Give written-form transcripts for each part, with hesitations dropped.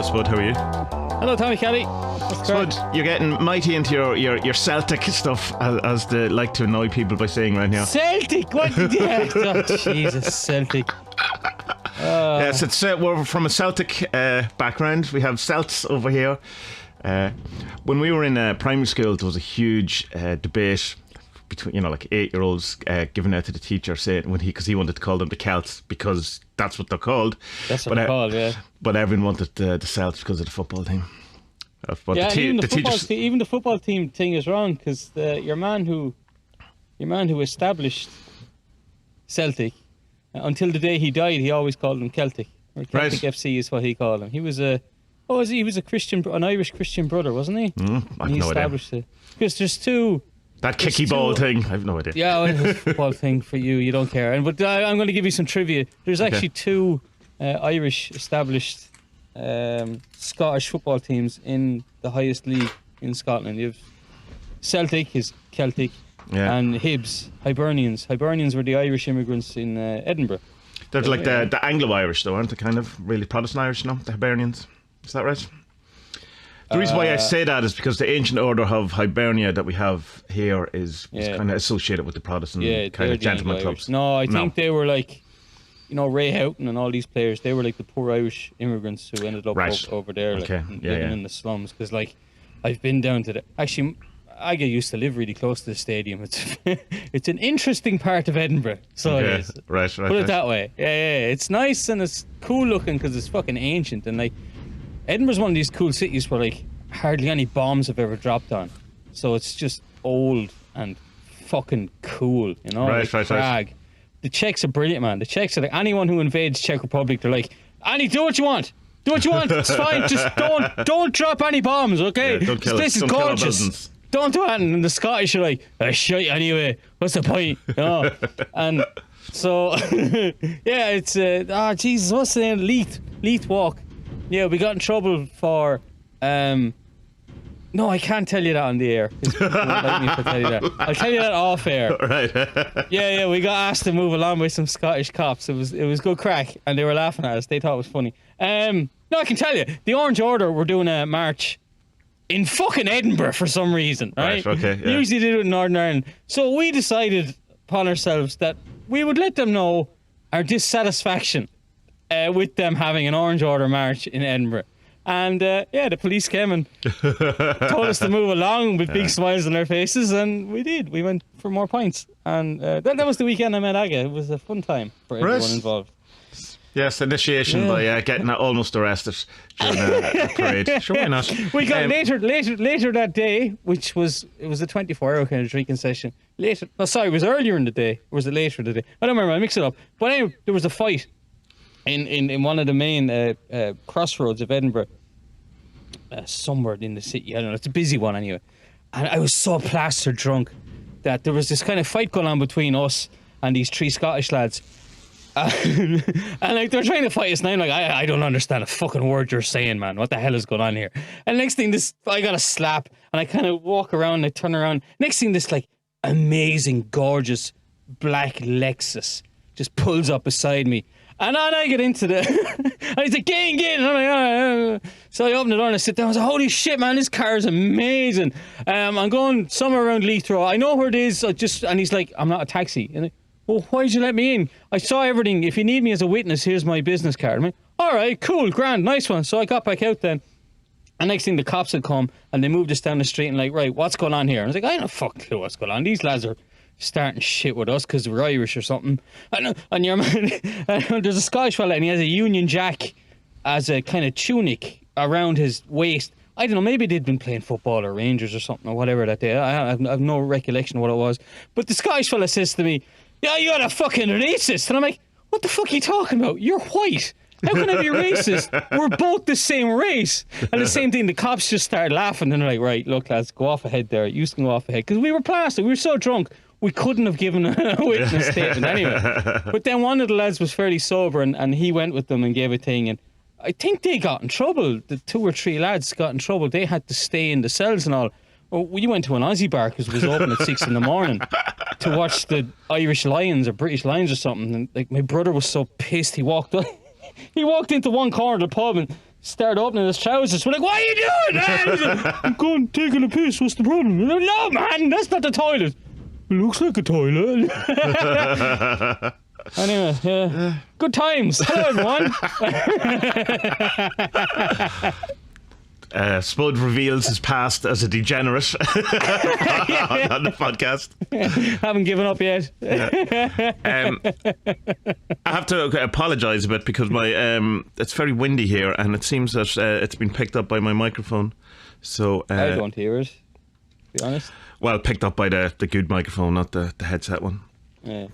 Hello, Spud. How are you? Hello, Tommie Kelly. Spud, you're getting mighty into your Celtic stuff, as they like to annoy people by saying right now. Celtic? What did you have? Oh, Jesus, Celtic. Yes, we're from a Celtic background. We have Celts over here. When we were in primary school, there was a huge debate between, like 8-year-olds giving out to the teacher saying because he wanted to call them the Celts because that's what they're called. That's what they're called, yeah. But everyone wanted the Celts because of the football team. But even the football team thing is wrong because your man who established Celtic, until the day he died, he always called them Celtic. Or Celtic FC is what he called them. He was an Irish Christian brother, wasn't he? I've no idea. It because there's two. That kicky ball thing, I've no idea. Yeah, well, it's a football thing for you don't care. But I'm going to give you some trivia. There's actually two Irish established Scottish football teams in the highest league in Scotland. You have Celtic is Celtic, and Hibs, Hibernians. Hibernians were the Irish immigrants in Edinburgh. They're like the Anglo-Irish though, aren't they? Kind of really Protestant Irish, no? The Hibernians. Is that right? The reason why I say that is because the ancient order of Hibernia that we have here is kind of associated with the Protestant kind of gentleman clubs. No, I think they were like, Ray Houghton and all these players, they were like the poor Irish immigrants who ended up over there living in the slums. Because I've been down to actually, I get used to live really close to the stadium. It's an interesting part of Edinburgh. So it is. Right. Put it that way. Yeah. It's nice and it's cool looking because it's fucking ancient. And Edinburgh's one of these cool cities where hardly any bombs have ever dropped on. So it's just old and fucking cool, Right. Prague. The Czechs are brilliant, man. The Czechs are anyone who invades Czech Republic, they're like, Annie, do what you want. Do what you want. It's fine. Just don't drop any bombs, okay? Yeah, don't kill this is gorgeous. Don't do it. And the Scottish are like, I shite anyway. What's the point? And so, it's Jesus, what's the name? Leith Walk. Yeah, we got in trouble for no, I can't tell you that on the air. Like me to tell you that. I'll tell you that off air. Right. Yeah, we got asked to move along by some Scottish cops. It was good crack, and they were laughing at us. They thought it was funny. No, I can tell you, the Orange Order were doing a march in fucking Edinburgh for some reason, right? Okay. Yeah. Usually they do it in Northern Ireland. So we decided upon ourselves that we would let them know our dissatisfaction with them having an Orange Order march in Edinburgh. And the police came and told us to move along with big smiles on their faces, and we did. We went for more pints, and that was the weekend I met Aga. It was a fun time for everyone involved. Yes, initiation by getting almost arrested during a parade. Sure, why not? We got later that day, which was the 24-hour kind of drinking session. It was earlier in the day. Or was it later in the day? I don't remember. I mixed it up. But anyway, there was a fight in one of the main crossroads of Edinburgh, somewhere in the city. I don't know. It's a busy one anyway. And I was so plastered drunk that there was this kind of fight going on between us and these three Scottish lads. And they're trying to fight us, and I'm like, I don't understand a fucking word you're saying, man. What the hell is going on here? And next thing, I got a slap, and I kind of walk around, and I turn around. Next thing, this amazing, gorgeous black Lexus just pulls up beside me. And then I get into and he's like, get in. And I'm like, So I open the door and I sit down. I was like, holy shit, man, this car is amazing. I'm going somewhere around Leith Road. I know where it is. And he's like, I'm not a taxi. And well, why did you let me in? I saw everything. If you need me as a witness, here's my business card. I'm like, all right, cool, grand, nice one. So I got back out then. And next thing, the cops had come and they moved us down the street and right, what's going on here? And I was like, I don't fucking clue what's going on. These lads are starting shit with us because we're Irish or something. And your man, there's a Scottish fella and he has a Union Jack as a kind of tunic around his waist. I don't know, maybe they'd been playing football or Rangers or something or whatever that day. I have no recollection of what it was. But the Scottish fella says to me, yeah, you're a fucking racist. And I'm like, what the fuck are you talking about? You're white. How can I be racist? We're both the same race. And the same thing, the cops just started laughing and they're like, right, look, lads, go off ahead there. You can go off ahead. Because we were plastered. We were so drunk. We couldn't have given a witness statement anyway. But then one of the lads was fairly sober and he went with them and gave a thing. And I think they got in trouble. The 2 or 3 lads got in trouble. They had to stay in the cells and all. Well, we went to an Aussie bar because it was open at 6 in the morning to watch the Irish Lions or British Lions or something. And my brother was so pissed. He walked into one corner of the pub and started opening his trousers. We're like, what are you doing? He's like, I'm going taking a piss. What's the problem? We're like, no, man, that's not the toilet. It looks like a toilet. Anyway, yeah. Good times. Hello, everyone. Spud reveals his past as a degenerate on the podcast. Haven't given up yet. I have to apologise a bit because my it's very windy here, and it seems that it's been picked up by my microphone. So I don't hear it, to be honest. Well, picked up by the good microphone, not the headset one. Yeah.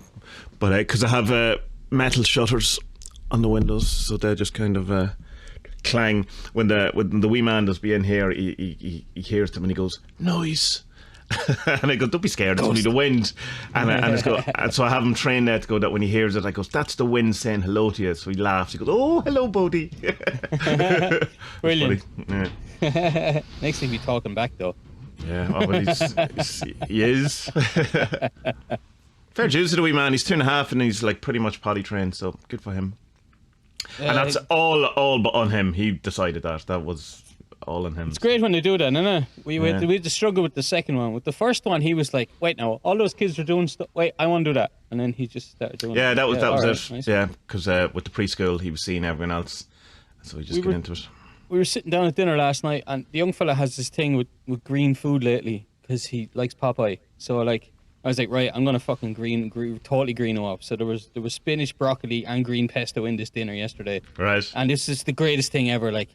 But because I have metal shutters on the windows, so they just kind of clang when the wee man does be in here. He hears them and he goes, noise. And I go, don't be scared, it's only the wind. And so I have him trained there to go that when he hears it, I go, that's the wind saying hello to you. So he laughs, he goes, oh, hello, Bodie. Brilliant. Yeah. Next thing, be talking back though. Yeah, well, he is. Fair dues to the wee man. He's 2.5 and he's like pretty much potty trained, so good for him. And that's all but on him. He decided that was all on him. It's great when they do that, isn't it? We had to struggle with the second one. With the first one, he was like, wait now, all those kids are doing stuff. Wait, I want to do that. And then he just started doing it. Yeah, that was it. Nice. Yeah, because with the preschool, he was seeing everyone else. So he just got into it. We were sitting down at dinner last night, and the young fella has this thing with green food lately because he likes Popeye. So I was like, right, I'm gonna fucking totally green him up. So there was spinach, broccoli, and green pesto in this dinner yesterday. Right. And this is the greatest thing ever. Like,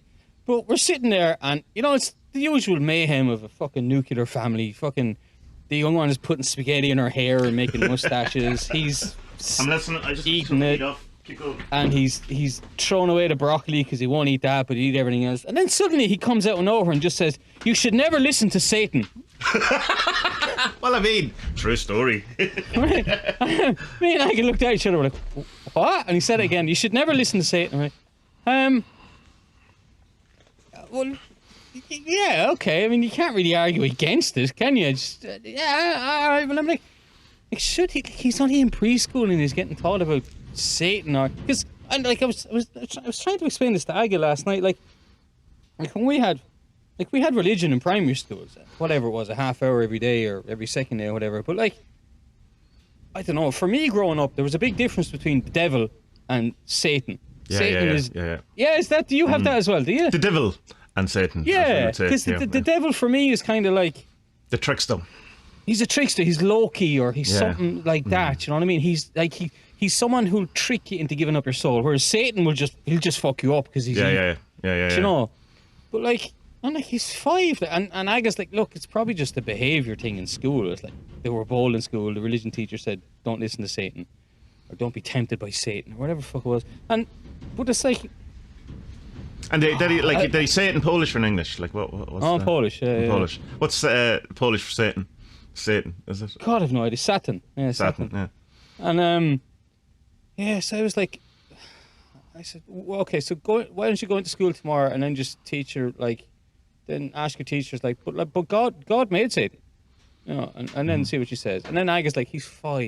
but we're sitting there, and it's the usual mayhem of a fucking nuclear family. Fucking the young one is putting spaghetti in her hair and making mustaches. I'm listening. I just eating it. Keep going. And he's throwing away the broccoli because he won't eat that, but he'd eat everything else. And then suddenly he comes out and over and just says, "You should never listen to Satan." Well, I mean, true story. Me and I looked at each other, we're like, what? And he said it again, "You should never listen to Satan." I'm like, well, yeah, okay. I mean, you can't really argue against it, can you? Just, yeah, all right. But I'm like should he? He's only in preschool and he's getting taught about Satan, or because I was trying to explain this to Aga last night. Like when we had religion in primary schools, whatever it was, a half hour every day or every second day or whatever. But like, I don't know. For me, growing up, there was a big difference between the devil and Satan. Yeah, Satan yeah. is. Yeah, is that? Do you have that as well? Do you? The devil and Satan. Yeah, because the devil for me is kind of like the trickster. He's a trickster. He's Loki, or he's something like that. You know what I mean? He's like he's someone who'll trick you into giving up your soul. Whereas Satan he'll just fuck you up because he's yeah. You know, but like I'm like he's 5, and I guess like look, it's probably just a behavior thing in school. It's like they were bold in school. The religion teacher said, "Don't listen to Satan," or "Don't be tempted by Satan," or whatever the fuck it was. But it's like. And did he say it in Polish or in English? Like what's Polish. Yeah, Polish. What's Polish for Satan? Satan, is it? God, I've no idea. Satan. Yeah, Satan. Yeah. And so I was like, I said, well, okay, so why don't you go into school tomorrow and then just teach her then ask your teachers but God made Satan, you know, and then see what she says. And then Aga's like, he's 5.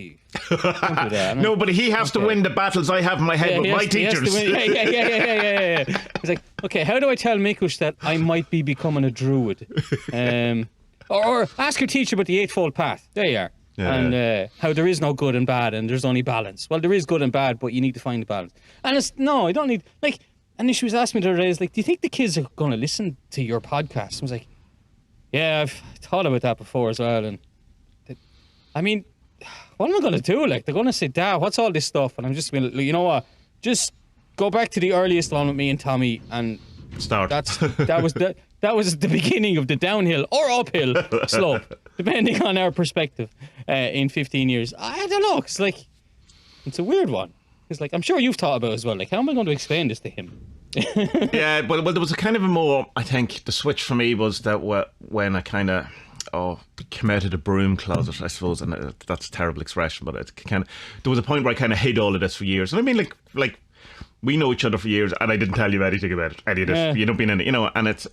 Don't do that. No, but he has to win the battles I have in my head with my teachers. Yeah. He's like, okay, how do I tell Mikush that I might be becoming a druid? Or ask your teacher about the Eightfold Path. There you are. Yeah, how there is no good and bad and there's only balance. Well, there is good and bad, but you need to find the balance. And I don't need, like, and then she was asking me the other day, like, do you think the kids are going to listen to your podcast? I was like, yeah, I've thought about that before as well. And I mean, what am I going to do? Like, they're going to say, Dad, what's all this stuff? And I'm just going to, you know what? Just go back to the earliest one with me and Tommie and start. That was the beginning of the downhill or uphill slope, depending on our perspective. In 15 years, I don't know. It's like it's a weird one. It's like I'm sure you've thought about it as well. Like, how am I going to explain this to him? Yeah, but there was a kind of a more. I think the switch for me was that when I kind of came out of the broom closet, I suppose, and that's a terrible expression, but it kind of there was a point where I kind of hid all of this for years. And I mean, like. We know each other for years, and I didn't tell you anything about it. Any of this, you don't mean any, you know. And it's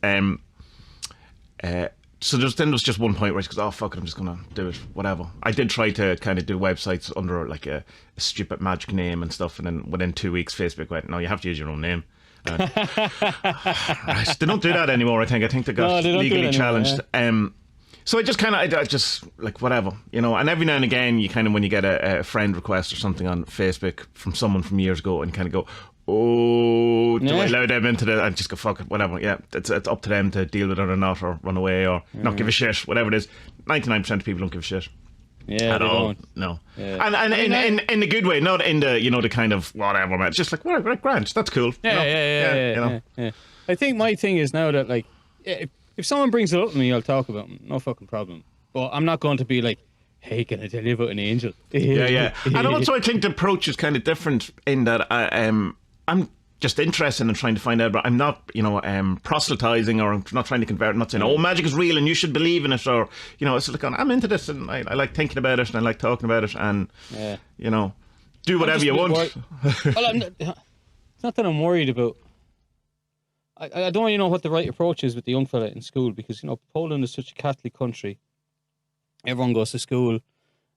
so there's just one point where she goes, "Oh fuck it, I'm just gonna do it, whatever." I did try to kind of do websites under like a stupid magic name and stuff, and then within 2 weeks, Facebook went, "No, you have to use your own name." Right, they don't do that anymore. I think they got No, they don't do it legally anymore, challenged. So I just kind of, I just like whatever, and every now and again, you kind of when you get a friend request or something on Facebook from someone from years ago, and you kind of go, oh, do I allow them into the? I just go fuck it, whatever. Yeah, it's up to them to deal with it or not, or run away or not give a shit, whatever it is. 99% of people don't give a shit. Yeah, at they all. don't. No. Yeah. And in the good way, not in the the kind of whatever, man. It's just like, right, grand, that's cool. Yeah. I think my thing is now that like if someone brings it up to me, I'll talk about them. No fucking problem. But I'm not going to be like, hey, can I tell you about an angel? Yeah. And also I think the approach is kind of different in that I'm just interested in trying to find out, but I'm not, proselytizing, or I'm not trying to convert. I'm not saying, oh, magic is real and you should believe in it, or, it's like, I'm into this and I like thinking about it and I like talking about it and, do whatever you want. Well, it's not that I'm worried about. I don't really know what the right approach is with the young fella in school, because, Poland is such a Catholic country. Everyone goes to school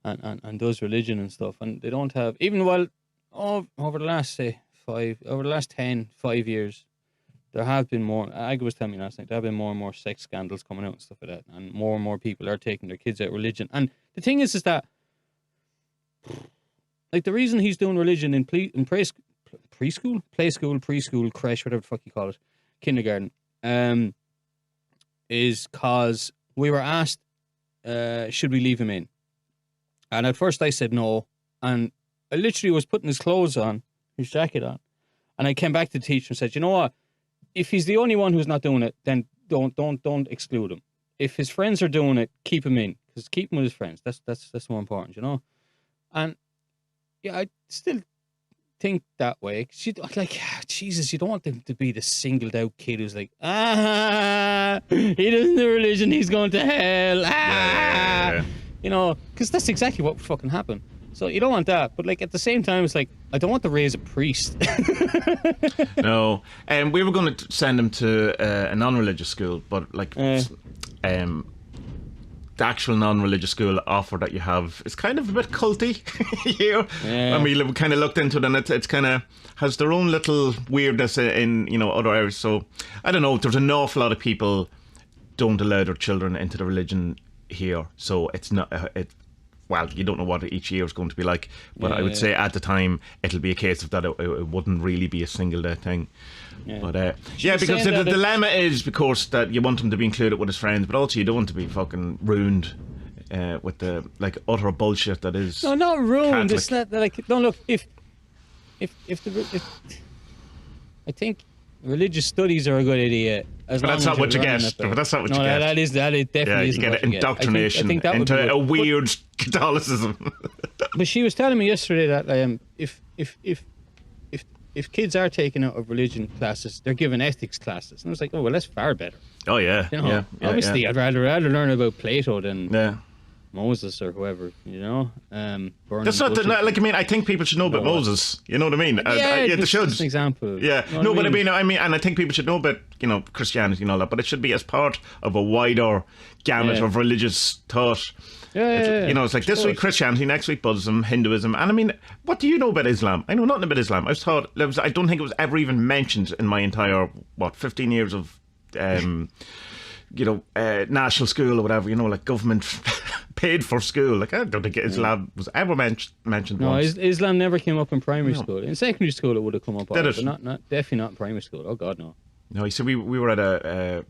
and does religion and stuff, and they don't have, over the last, say, 5 years, there have been more, Aga was telling me last night, there have been more and more sex scandals coming out and stuff like that, and more people are taking their kids out of religion. And the thing is that, like, the reason he's doing religion in preschool, creche, whatever the fuck you call it, kindergarten, is because we were asked, should we leave him in? And at first I said no, and I literally was putting his clothes on, his jacket on, and I came back to the teacher and said, you know what, if he's the only one who's not doing it, then don't exclude him. If his friends are doing it, keep him in, because keep him with his friends. That's more important, And yeah, I still think that way. Like, Jesus, you don't want them to be the singled out kid who's like, he doesn't do religion, he's going to hell. Because that's exactly what would fucking happen. So you don't want that, but like at the same time, it's like I don't want to raise a priest. No, we were going to send him to a non-religious school, but like, the actual non-religious school offer that you have is kind of a bit culty here. Yeah. And we kind of looked into it, and it's kind of has their own little weirdness in other areas. So I don't know. There's an awful lot of people don't allow their children into the religion here, so it's not well, you don't know what each year is going to be like, but I would say at the time it'll be a case of that it wouldn't really be a single thing. Yeah. But because the dilemma is, because that you want him to be included with his friends, but also you don't want to be fucking ruined with the like utter bullshit that is. No, not ruined. Catholic. It's not like, no, look, if I think religious studies are a good idea. But that's not what you get. But that's not what you get. That definitely isn't you get indoctrination I think that into would be a weird Catholicism. But she was telling me yesterday that if kids are taken out of religion classes, they're given ethics classes, and I was like, oh well, that's far better. Oh yeah, obviously, I'd rather learn about Plato than Moses or whoever, That's not like, I mean, I think people should know about Moses. You know what I mean? Yeah, they should. Just an example. Yeah, you know but I mean, and I think people should know about Christianity and all that, but it should be as part of a wider gamut of religious thought. It's like this week Christianity, next week Buddhism, Hinduism, and I mean, what do you know about Islam? I know nothing about Islam. I don't think it was ever even mentioned in my entire 15 years of national school or whatever, like government paid for school. Like, I don't think Islam was ever mentioned no, once. Islam never came up in primary school. In secondary school it would have come up, Did it? But definitely not in primary school. Oh God, no. No, you see, we were at a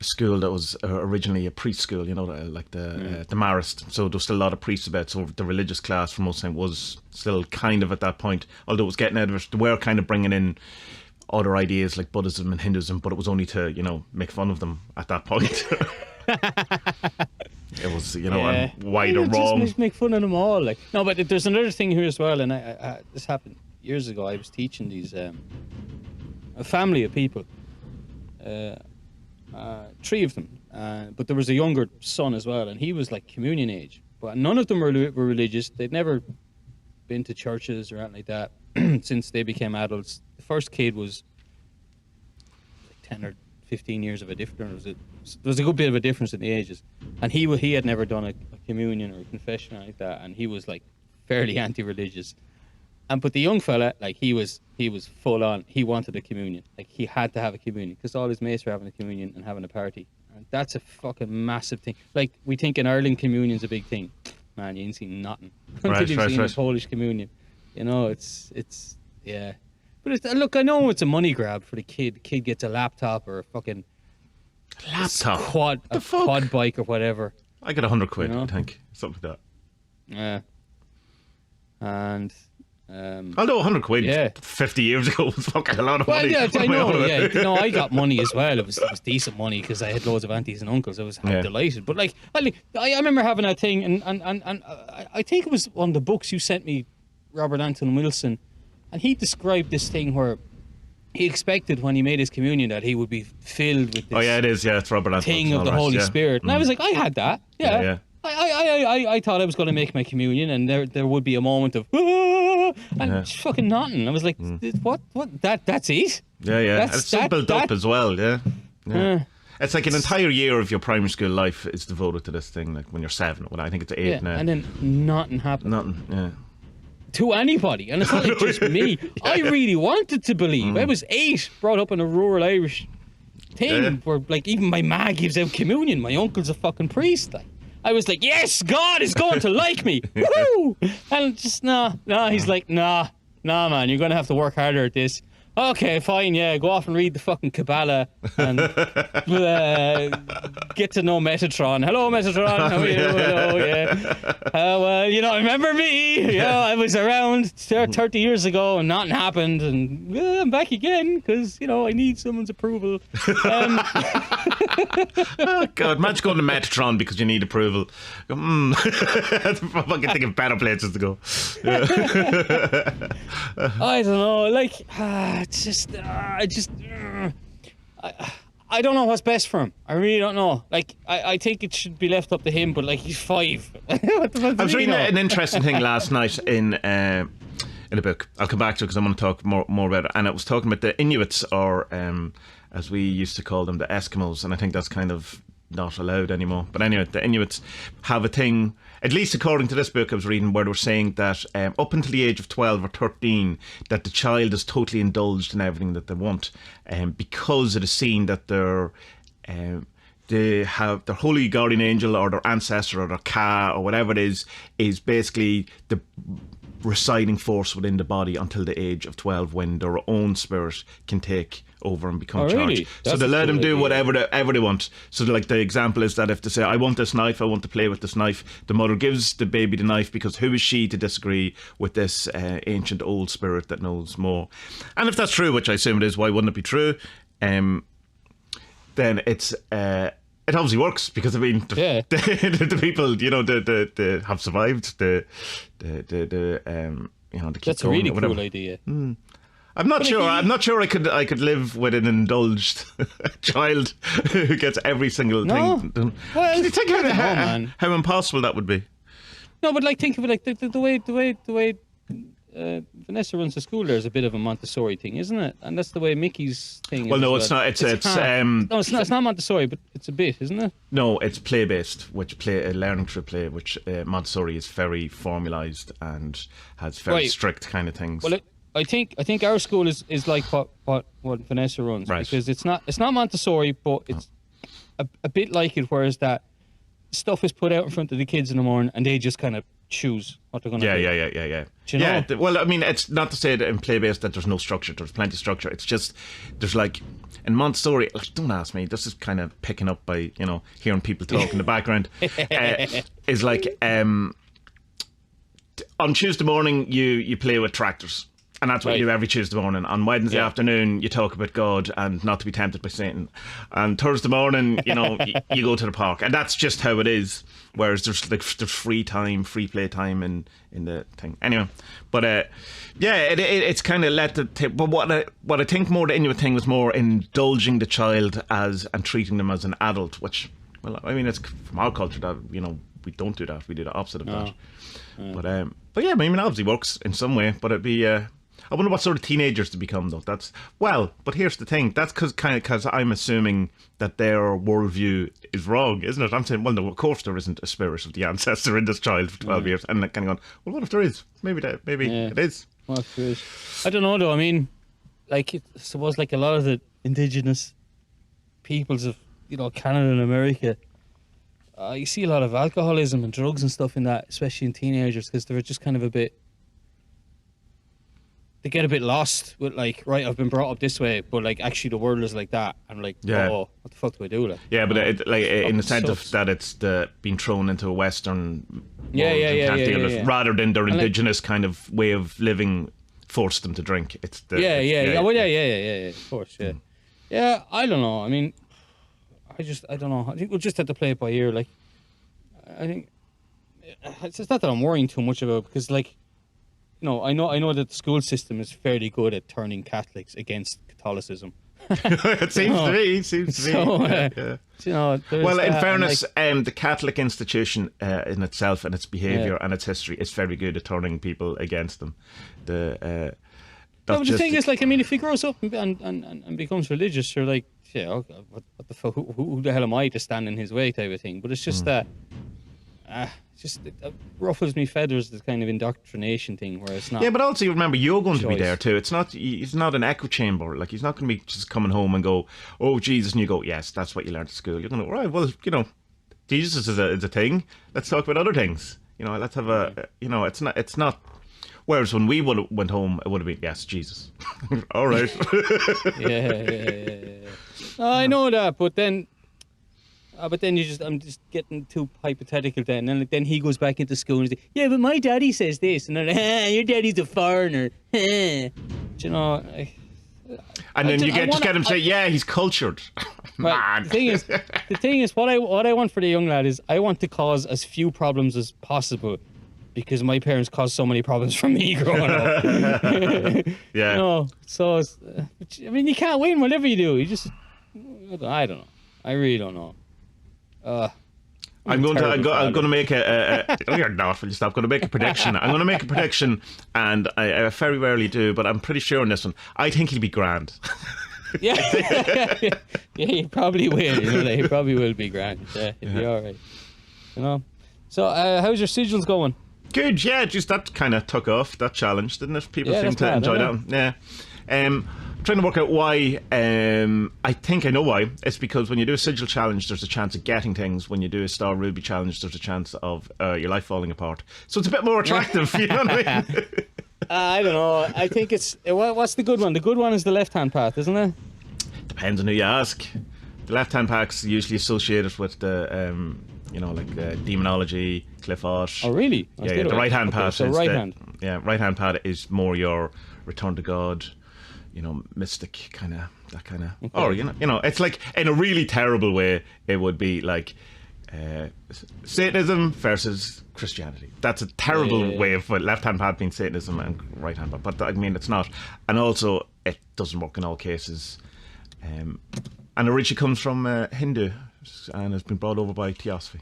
school that was originally a priest school, like the Marist. So there was still a lot of priests about. So the religious class for most of the time was still kind of at that point, although it was getting out of it. They were kind of bringing in other ideas like Buddhism and Hinduism, but it was only to make fun of them at that point. It was and wider wrong. Just make fun of them all. Like, no, but there's another thing here as well, and I this happened years ago. I was teaching these a family of people, 3 of them, but there was a younger son as well, and he was like communion age. But none of them were religious. They'd never been to churches or anything like that since they became adults. The first kid was like 10 or 15 years of a difference. There was a good bit of a difference in the ages, and he had never done a communion or a confession or anything like that, and he was like fairly anti-religious. but the young fella, like he was full on. He wanted a communion. Like he had to have a communion because all his mates were having a communion and having a party. And that's a fucking massive thing. Like we think in Ireland communion's a big thing. Man, you ain't seen nothing until you've seen a Polish communion. You know, it's yeah. But look, I know it's a money grab for the kid. The kid gets a laptop or a fucking quad bike or whatever. I get 100 quid, I think, something like that. Yeah. And although 100 quid 50 years ago was fucking a lot of money. Yeah, I know. Yeah, I got money as well. It was decent money because I had loads of aunties and uncles. I was delighted. But like, I remember having that thing, and I think it was one of the books you sent me, Robert Anton Wilson, and he described this thing where he expected when he made his communion that he would be filled with this. Oh yeah, it is. Yeah, it's Robert Anton thing of the Holy Spirit, and I was like, I had that. Yeah. I thought I was going to make my communion, and there would be a moment of fucking nothing. I was like, what? That's it? Yeah. It's so built up as well. Yeah. It's like an entire year of your primary school life is devoted to this thing. Like when you're 7, well, I think it's 8 now. And then nothing happened. Nothing. Yeah. To anybody, and it's not like just me. I really wanted to believe. I was 8, brought up in a rural Irish thing where, like, even my ma gives out communion. My uncle's a fucking priest. Like, I was like, yes, God is going to like me. Woo! And just he's like, nah, man, you're going to have to work harder at this. Okay, fine, yeah, go off and read the fucking Kabbalah and get to know Metatron. Hello, Metatron. How are you? Hello, yeah. Remember me? Yeah, I was around 30 years ago and nothing happened, and I'm back again because, I need someone's approval. Oh, God, imagine going to Metatron because you need approval. I fucking think of better places to go. I don't know, like... I don't know what's best for him. I really don't know. Like, I think it should be left up to him, but like, he's 5. What the fuck I was reading an interesting thing last night in a book. I'll come back to it because I want to talk more about it. And it was talking about the Inuits, or as we used to call them, the Eskimos. And I think that's kind of not allowed anymore. But anyway, the Inuits have a thing, at least according to this book I was reading, where they were saying that up until the age of 12 or 13, that the child is totally indulged in everything that they want, because it is seen that they have their holy guardian angel or their ancestor or their ka or whatever it is basically the residing force within the body until the age of 12, when their own spirit can take over and become really? charged. So they let them do whatever they want. So like the example is that if they say, I want this knife, I want to play with this knife, the mother gives the baby the knife because who is she to disagree with this ancient old spirit that knows more? And if that's true, which I assume it is, why wouldn't it be true? Then it's it obviously works, because I mean the people they have survived the keep that's going, a really cool idea. I'm not sure I could live with an indulged child who gets every single thing done. Well, can you think how impossible that would be? No, but like, think of it like the way Vanessa runs the school. There's a bit of a Montessori thing, isn't it? And that's the way Mickey's thing is. Well, no, it's not. It's not Montessori, but it's a bit, isn't it? No, it's play based, learning through play, which Montessori is very formalised and has very strict kind of things. Well, I think our school is like what Vanessa runs, right? Because it's not Montessori, but it's a bit like it, whereas that stuff is put out in front of the kids in the morning and they just kind of choose what they're going to do. Yeah. Do you know? Well, I mean, it's not to say that in play-based that there's no structure. There's plenty of structure. It's just, there's like, in Montessori, don't ask me, this is kind of picking up by, hearing people talk in the background, is like, on Tuesday morning, you play with tractors. And that's what you do every Tuesday morning. On Wednesday afternoon, you talk about God and not to be tempted by Satan. And Thursday morning, you go to the park. And that's just how it is. Whereas there's free play time in the thing. Anyway, but it's kind of but what I think more the Inuit thing was more indulging the child and treating them as an adult, which, well, I mean, it's from our culture that, we don't do that. We do the opposite of that. But yeah, I mean, it obviously works in some way, but it'd be... I wonder what sort of teenagers to become, though. But here's the thing. That's because I'm assuming that their worldview is wrong, isn't it? I'm saying, well, no, of course there isn't a spirit of the ancestor in this child for 12 years. And kind of going, well, what if there is? Maybe it is. Well, I don't know though. I mean, like I suppose like a lot of the indigenous peoples of Canada and America, you see a lot of alcoholism and drugs and stuff in that, especially in teenagers, because they're just kind of they get a bit lost with like, right, I've been brought up this way, but like actually the world is like that. I'm like, oh, what the fuck do I do? Like, yeah, but in the sense of that it's being thrown into a Western yeah. rather than their indigenous kind of way of living forced them to drink. It's the yeah, of course, yeah. Yeah, I don't know. I mean, I don't know. I think we'll just have to play it by ear. Like, I think it's not that I'm worrying too much about, because like, I know that the school system is fairly good at turning Catholics against Catholicism. It seems to be. Well, in fairness, the Catholic institution in itself and its behaviour and its history is very good at turning people against them. The thing is, like, I mean, if he grows up and becomes religious, you're like, yeah, okay, what the fuck? Who the hell am I to stand in his way, type of thing. But it's just that. It ruffles me feathers, this kind of indoctrination thing where it's not. Yeah, but also you remember you're going to be there too. It's not an echo chamber. Like, he's not going to be just coming home and go, oh Jesus, and you go, yes, that's what you learned at school. You're going to, right, well, Jesus is a thing. Let's talk about other things. Let's have it's not. Whereas when we went home, it would have been, yes, Jesus. All right. Yeah. I know that, but then. But then I'm just getting too hypothetical then. And then he goes back into school and he's like, yeah, but my daddy says this. And they're like, your daddy's a foreigner. And then you get him to say, yeah, he's cultured. Man. The thing is, what I want for the young lad is I want to cause as few problems as possible, because my parents caused so many problems for me growing up. Yeah. So, I mean, you can't win whatever you do. I don't know. I really don't know. I'm going to make you're not. Will you stop? I'm going to make a prediction. I'm going to make a prediction, and I very rarely do, but I'm pretty sure on this one. I think he'll be grand. Yeah, he probably will. He probably will be grand. Yeah, he'll be all right. So, how's your sigils going? Good. Yeah, just that kind of took off, that challenge, didn't it? People seem to enjoy that. Yeah. Trying to work out why. I think I know why. It's because when you do a sigil challenge, there's a chance of getting things. When you do a Star Ruby challenge, there's a chance of your life falling apart. So it's a bit more attractive. You know what I mean? I don't know. I think it's what's the good one? The good one is the left-hand path, isn't it? Depends on who you ask. The left-hand path's usually associated with the demonology, cliff art. Oh, really? Yeah. The right-hand path. So right-hand. Right-hand path is more your return to God. Mystic kind of, that kind of, okay. Or it's like, in a really terrible way, it would be like Satanism versus Christianity. That's a terrible way of left-hand path being Satanism and right-hand path, but I mean, it's not. And also, it doesn't work in all cases. And originally comes from Hindu and has been brought over by Theosophy.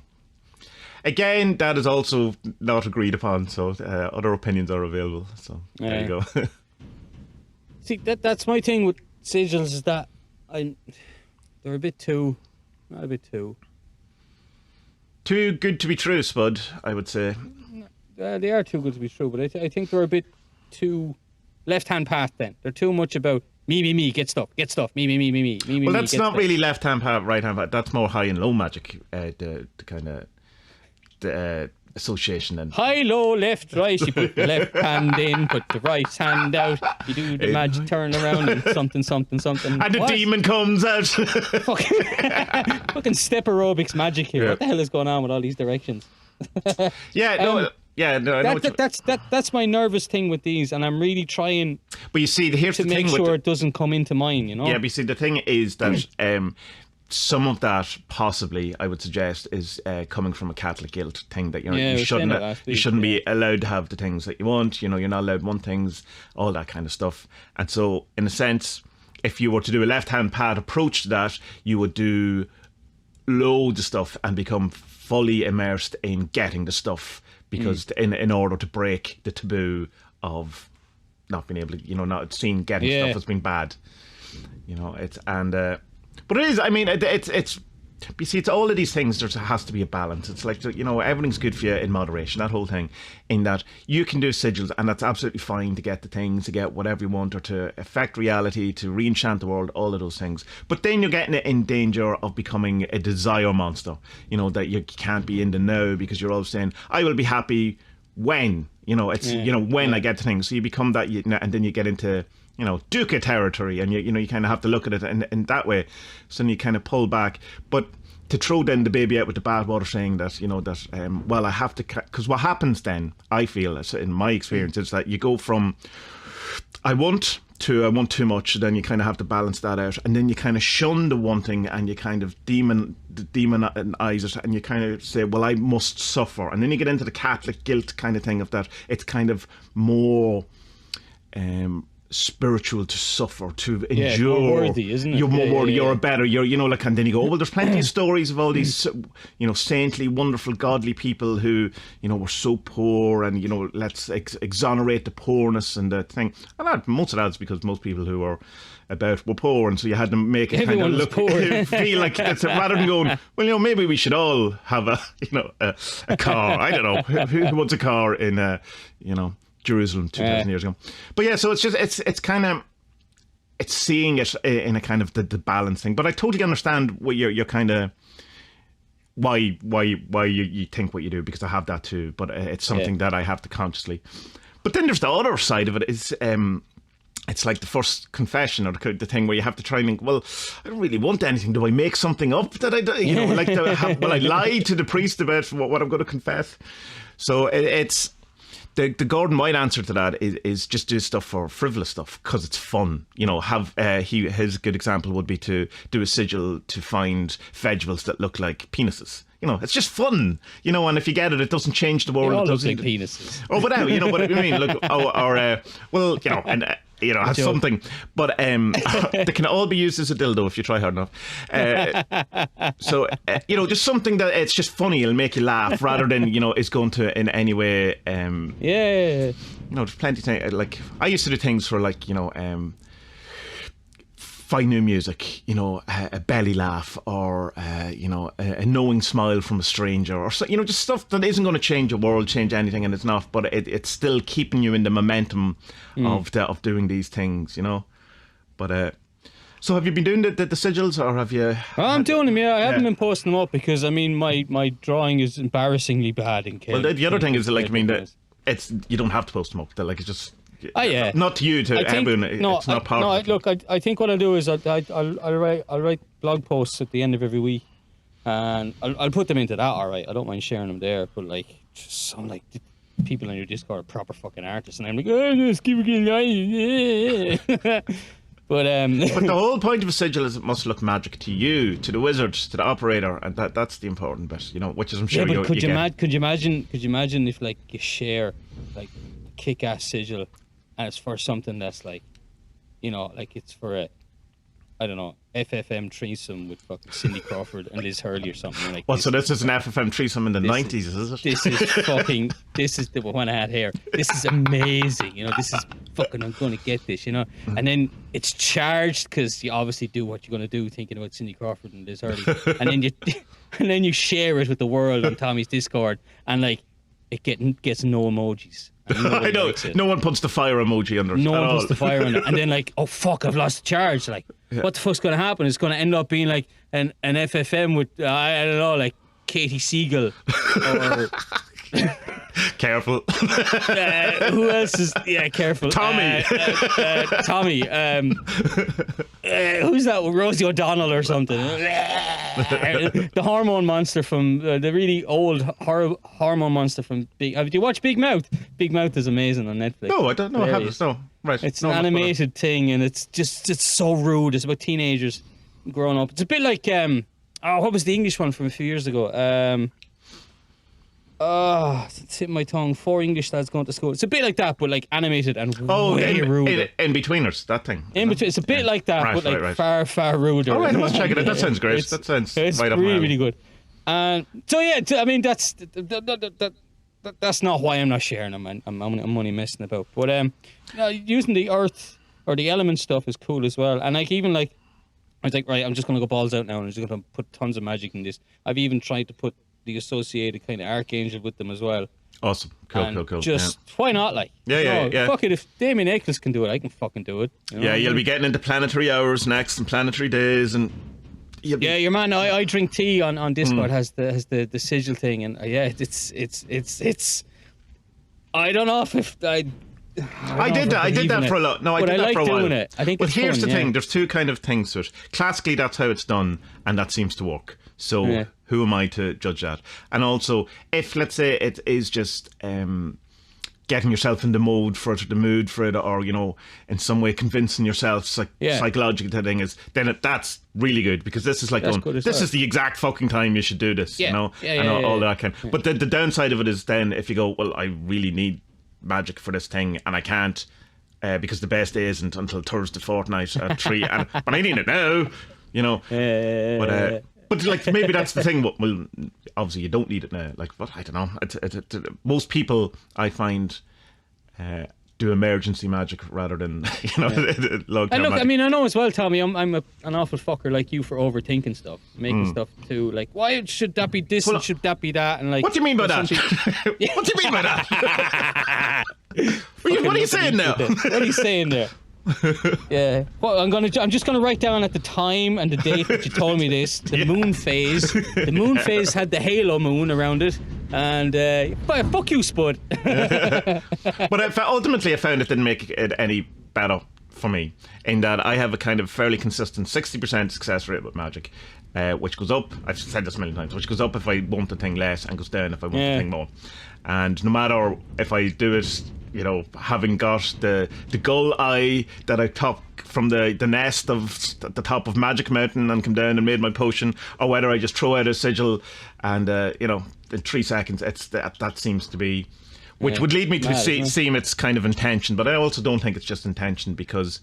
Again, that is also not agreed upon, so other opinions are available. So there you go. See, that's my thing with sigils, is that they're a bit too good to be true, Spud, I would say. They are too good to be true, but I think they're a bit too left-hand path then. They're too much about me, get stuff, me. Well, that's not really left-hand path, right-hand path. That's more high and low magic, the kind of association. And high, low, left, right. You put the left hand in, put the right hand out. You do the magic turn around and something. And the demon comes out. Fucking step aerobics magic here. Yeah. What the hell is going on with all these directions? I know that's my nervous thing with these, and I'm really trying. But you see, here's to the make thing sure it doesn't come into mine. Yeah, but you see, the thing is that some of that possibly, I would suggest, is coming from a Catholic guilt thing that you shouldn't be allowed to have the things that you want. You're not allowed to want things, all that kind of stuff. And so, in a sense, if you were to do a left-hand path approach to that, you would do loads of stuff and become fully immersed in getting the stuff, because in order to break the taboo of not being able to, not seeing getting stuff as being bad. But it is. I mean, it's But you see, it's all of these things. There has to be a balance. It's like, everything's good for you in moderation. That whole thing, in that you can do sigils, and that's absolutely fine to get the things, to get whatever you want, or to affect reality, to re-enchant the world, all of those things. But then you're getting in danger of becoming a desire monster. That you can't be in the now because you're always saying, "I will be happy when." When I get to things. So you become that, and then you get into Duca territory, and you kind of have to look at it in that way. So then you kind of pull back, but to throw then the baby out with the bathwater, saying that I have to, because what happens then, I feel, in my experience, is that you go from I want too much, then you kind of have to balance that out, and then you kind of shun the wanting, and you kind of demonize it, and you kind of say, well, I must suffer, and then you get into the Catholic guilt kind of thing of that. It's kind of more spiritual to suffer, to endure. More worthy, isn't it? You're more worthy. You're a better. And then you go, well, there's plenty of stories of all these, saintly, wonderful, godly people who, were so poor, and let's exonerate the poorness and the thing. And most of that's because most people who were about were poor, and so you had to make it Everyone kind of look feel like it's rather than going, well, maybe we should all have a car. I don't know who wants a car in Jerusalem 2,000 years ago. But yeah, so it's kind of, it's seeing it in a kind of the balance thing. But I totally understand what you're kind of, why you think what you do, because I have that too. But it's something that I have to consciously. But then there's the other side of it, is it's like the first confession, or the thing where you have to try and think, well, I don't really want anything. Do I make something up that I do? Will I lie to the priest about what I'm going to confess? So it's the Gordon White answer to that is just do stuff for frivolous stuff because it's fun. His good example would be to do a sigil to find vegetables that look like penises. It's just fun. And if you get it, it doesn't change the world. They all it look doesn't like penises. Or whatever. You know what I mean? Look, have something. But they can all be used as a dildo if you try hard enough. Just something that it's just funny, it'll make you laugh, rather than is going to in any way. There's plenty of things. Like I used to do things for find new music, a belly laugh, or a knowing smile from a stranger, or just stuff that isn't going to change your world, change anything, and it's not, but it's still keeping you in the momentum of doing these things, But so have you been doing the sigils, or have you? I'm doing them. I haven't been posting them up because my drawing is embarrassingly bad in case. Well, the other thing is that it's you don't have to post them up. It's just. Not to you, to everyone. It's not part of it. Look, I think what I'll do is I'll write blog posts at the end of every week, and I'll put them into that. All right, I don't mind sharing them there, but just some people in your Discord are proper fucking artists, and I'm like, oh, just keep it going. But the whole point of a sigil is it must look magic to you, to the wizard, to the operator, and that's the important bit, which is I'm sure you could you imagine if you share kick-ass sigil, and it's for something that's it's for a, I don't know, FFM threesome with fucking Cindy Crawford and Liz Hurley or something like. So this is an FFM threesome in the 90s, is it? This is the one I had here. This is amazing, this is fucking, I'm going to get this, and then it's charged because you obviously do what you're going to do thinking about Cindy Crawford and Liz Hurley, and then you share it with the world on Tommie's Discord, and it gets no emojis. I know. No one puts the fire emoji under it. No one puts the fire under it. And then oh fuck, I've lost the charge. What the fuck's going to happen? It's going to end up being an FFM with, I don't know, Katie Sigil or... Careful. Who else is... Yeah, careful. Tommie. Tommie. Who's that? Rosie O'Donnell or something. The hormone monster from... the really old hormone monster from Big... Have you watched Big Mouth? Big Mouth is amazing on Netflix. No, I don't know. I haven't. No. Right. It's an animated thing, and it's so rude. It's about teenagers growing up. It's a bit like... what was the English one from a few years ago? It's hitting my tongue. 4 English lads going to school. It's a bit like that, but animated and way ruder. In betweeners, that thing. In between, it's a bit like that, but far, far ruder. All right, let's check it out. That sounds great. That sounds it's right up really, my alley. really good. And so I mean that's not why I'm not sharing them. I'm only messing about. But using the earth or the element stuff is cool as well. And even I was like, right, I'm just going to go balls out now and I'm just going to put tons of magic in this. I've even tried to put the associated kind of archangel with them as well. Awesome. Cool. Just, why not, like? Yeah. Fuck it, if Damien Eccles can do it, I can fucking do it. You know? Yeah, you'll be getting into planetary hours next and planetary days and... Yeah, your man. I drink tea on Discord has the sigil thing, and it's. I don't know if I did that for a lot. No, I did that for a while. Doing it. I think. But here's the thing: there's two kind of things to it. Classically, that's how it's done, and that seems to work. So who am I to judge that? And also, if let's say it is just getting yourself in the mood for it, or in some way convincing yourself psychologically that thing is, then that's really good, because this is like this is the exact fucking time you should do this, and all that kind. But the downside of it is then if you go, well, I really need magic for this thing and I can't because the best day isn't until Thursday fortnight at 3, but I need it now, But like maybe that's the thing. Well, obviously you don't need it now. Like, but I don't know. Most people I find do emergency magic rather than long-term magic. I mean, I know as well, Tommy. I'm an awful fucker like you for overthinking stuff, making stuff too. Like, why should that be this and should that be that? And like, what do you mean by that? What do you mean by that? What are you saying now? What are you saying there? Yeah. Well, I'm just gonna write down at the time and the date that you told me this. The moon phase. The moon phase had the halo moon around it, and fuck you, Spud. But ultimately, I found it didn't make it any better for me, in that I have a kind of fairly consistent 60% success rate with magic, which goes up. I've said this a million times. Which goes up if I want the thing less, and goes down if I want the thing more. And no matter if I do it, having got the gull eye that I took from the nest at the top of Magic Mountain and come down and made my potion, or whether I just throw out a sigil and in 3 seconds, that seems to be, which would lead me to seem it's kind of intention. But I also don't think it's just intention, because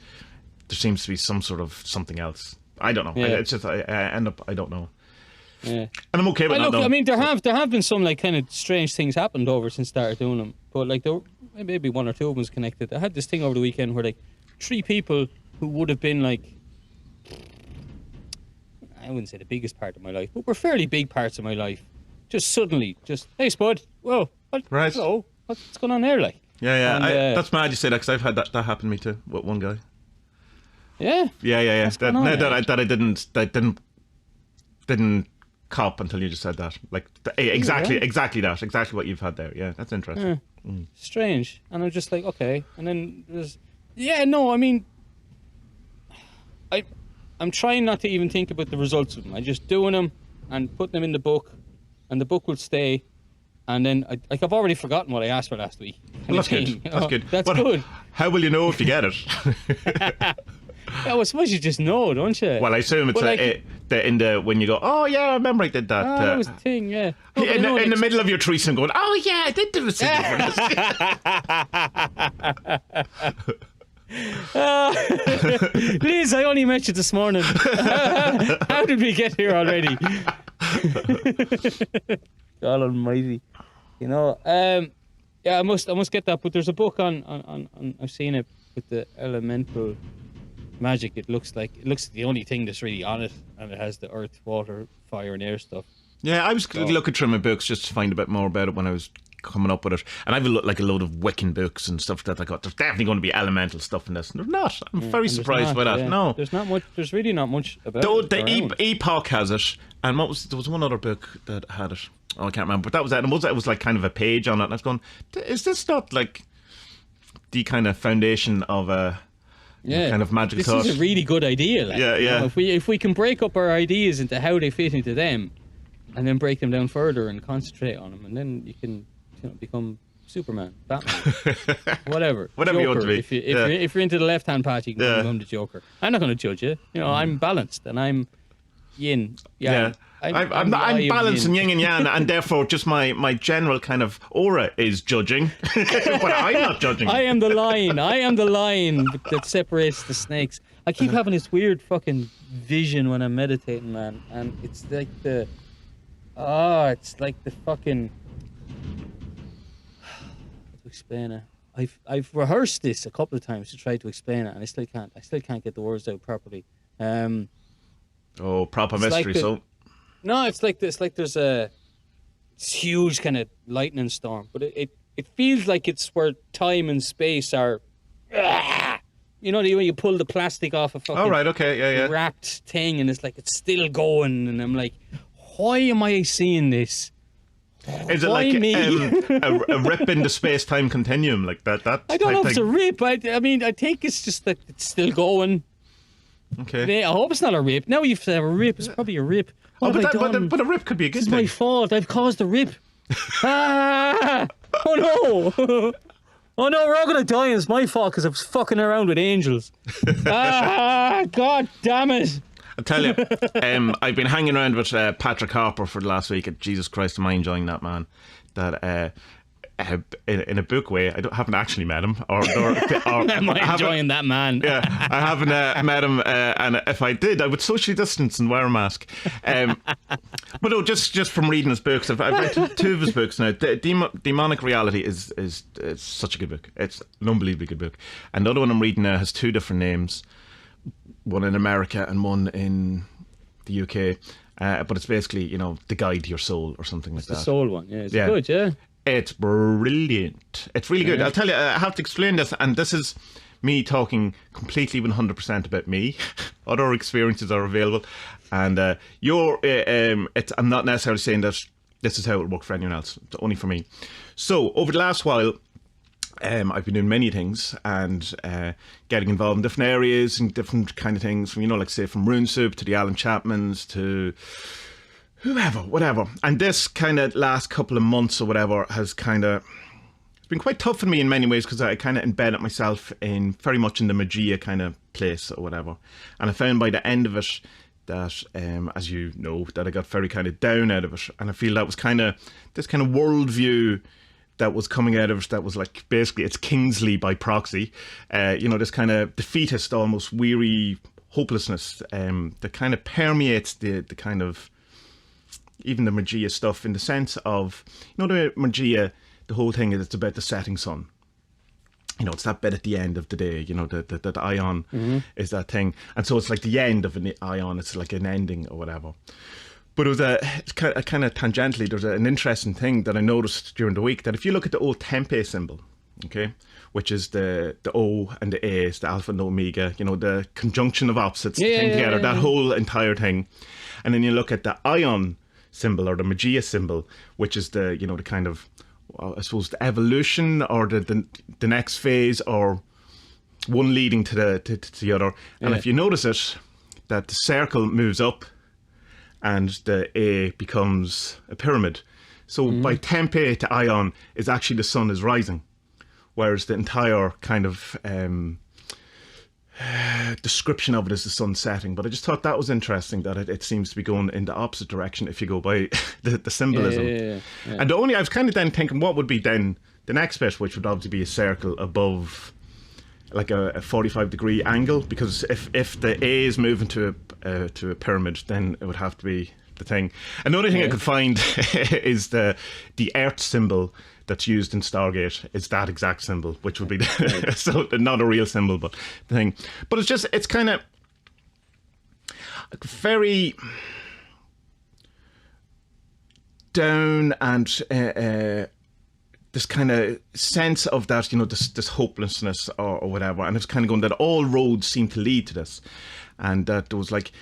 there seems to be some sort of something else. I don't know. It's just I end up, I don't know. Yeah. And I'm okay with that. I mean, there have been some like kind of strange things happened over since I started doing them, but like there were maybe 1 or 2 of them was connected. I had this thing over the weekend where like 3 people who would have been like, I wouldn't say the biggest part of my life, but were fairly big parts of my life, just suddenly hey Spud, whoa, hello, what's going on there, like? Yeah. And, that's mad you say that, because I've had that happen to me too with one guy. Yeah. That I didn't cop until you just said that. Like exactly what you've had there. Yeah, that's interesting. Strange. And I'm just like, okay. And then there's I mean, I'm trying not to even think about the results of them. I'm just doing them and putting them in the book, and the book will stay. And then I've already forgotten what I asked for last week. Well, that's good. That's good. That's good. How will you know if you get it? Yeah, well, I suppose you just know, don't you? Well, I assume it's when you go, oh yeah, I remember I did that. That was the thing, yeah. No, in the middle of your threesome going, oh yeah, I did do the sigil for this. Liz, I only met you this morning. How did we get here already? God almighty. I must get that, but there's a book on I've seen it with the elemental magic. It looks the only thing that's really on it, and it has the earth, water, fire and air stuff. Yeah, I was looking through my books just to find a bit more about it when I was coming up with it, and I've a load of Wiccan books and stuff that I got. There's definitely going to be elemental stuff in this, and there's not. I'm very surprised by that. Yeah. No, there's not much. There's really not much about it. The Epoch has it, and there was one other book that had it. Oh, I can't remember, but that was it. And it was like kind of a page on it, and I was going, is this not like the kind of foundation of a kind of magic thought? This is a really good idea. Like, yeah. If we can break up our ideas into how they fit into them, and then break them down further and concentrate on them, and then you can become Superman, Batman, whatever Joker, you want to be. If you're into the left-hand part, you can become the Joker. I'm not going to judge you. I'm balanced and I'm yin. Yeah. I'm balanced in yin and yang, and therefore just my general kind of aura is judging, but I'm not judging. I am the line that separates the snakes. I keep having this weird fucking vision when I'm meditating, man, and it's like the fucking, how to explain it? I've rehearsed this a couple of times to try to explain it, and I still can't get the words out properly. Oh, proper It's like mystery. No, it's like this. Like there's a huge kind of lightning storm, but it feels like it's where time and space are. You know, when you pull the plastic off a fucking Oh, right, okay, yeah. wrapped thing, and it's like it's still going, and I'm like, why am I seeing this? Is it Why like me? a rip in the space-time continuum, like that? I don't know if it's a rip. I mean, I think it's just that it's still going. Okay. I hope it's not a rip. Now you've said a rip. It's probably a rip. What have I done? But a rip could be a good This is thing. my fault. I've caused a rip. Ah! Oh no! Oh no, we're all gonna die and it's my fault because I was fucking around with angels. God damn it! I tell you, I've been hanging around with Patrick Harpur for the last week. And Jesus Christ, am I enjoying that man? That in a book way, haven't actually met him, or Am I enjoying that man? Yeah, I haven't met him, and if I did, I would socially distance and wear a mask. But no, just from reading his books, I've read two of his books now. Demonic Reality is such a good book. It's an unbelievably good book. And the other one I'm reading now has two different names, one in America and one in the UK. But it's basically, the guide to your soul or something like that. The soul one, yeah. It's good, yeah. It's brilliant. It's really good. I'll tell you, I have to explain this, and this is me talking completely 100% about me. Other experiences are available, and I'm not necessarily saying that this is how it will work for anyone else. It's only for me. So over the last while, I've been doing many things and getting involved in different areas and different kind of things. From like say from Rune Soup to the Alan Chapmans to whatever. And this kind of last couple of months or whatever has it's been quite tough for me in many ways because I kind of embedded myself very much in the Magia kind of place or whatever. And I found by the end of it that, as you know, that I got very kind of down out of it. And I feel that was this kind of worldview that was coming out of it that was like, basically it's Kingsley by proxy. This kind of defeatist, almost weary hopelessness that kind of permeates the kind of even the Magia stuff, in the sense of, the Magia, the whole thing is it's about the setting sun. It's that bit at the end of the day, the ion is that thing. And so it's like the end of an ion, it's like an ending or whatever. But it's kind of tangentially, there's an interesting thing that I noticed during the week, that if you look at the old Tempe symbol, okay, which is the O and the A, is the alpha and the omega, the conjunction of opposites, together, that whole entire thing. And then you look at the ion symbol, or the Magia symbol, which is the the kind of, I suppose, the evolution or the next phase, or one leading to the other. And if you notice it, that the circle moves up and the A becomes a pyramid. So by Tempe to ion is actually the sun is rising, whereas the entire kind of description of it is the sun setting. But I just thought that was interesting, that it seems to be going in the opposite direction if you go by the symbolism. Yeah. And I was kind of then thinking, what would be then the next bit, which would obviously be a circle above, like a 45-degree angle, because if the A is moving to a pyramid, then it would have to be the thing. Another thing I could find is the Earth symbol that's used in Stargate is that exact symbol, which would be so not a real symbol, but the thing. But it's kind of very down, and this kind of sense of that, this hopelessness or whatever, and it's kind of going that all roads seem to lead to this, and that there was like,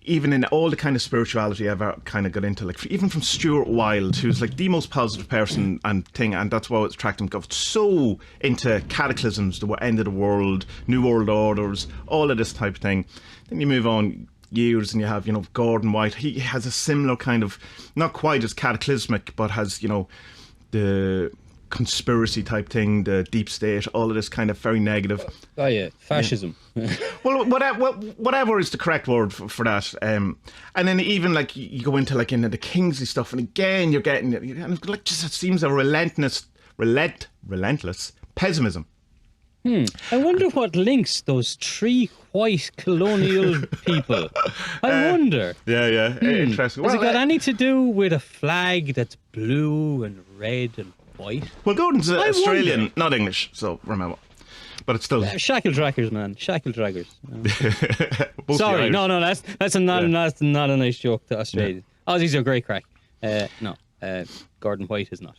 even in all the kind of spirituality I've ever kind of got into, like even from Stuart Wilde, who's like the most positive person and thing, and that's why it's attracted him, got so into cataclysms, the end of the world, new world orders, all of this type of thing. Then you move on years and you have, Gordon White. He has a similar kind of, not quite as cataclysmic, but has, the conspiracy type thing, the deep state, all of this kind of very negative. Oh yeah, fascism. Yeah. Well, whatever is the correct word for that. And then even like you go into like into the Kingsley stuff, and again you're getting, and it's like just it seems a relentless pessimism. I wonder what links those three white colonial people. I wonder. Yeah. Interesting. Has it got any to do with a flag that's blue and red and white? Well, Gordon's Australian, not English, so remember. but it's still shackle draggers, man. Shackle draggers. Sorry, no, that's not a nice joke to Australians. Aussies are great crack. No, Gordon White is not.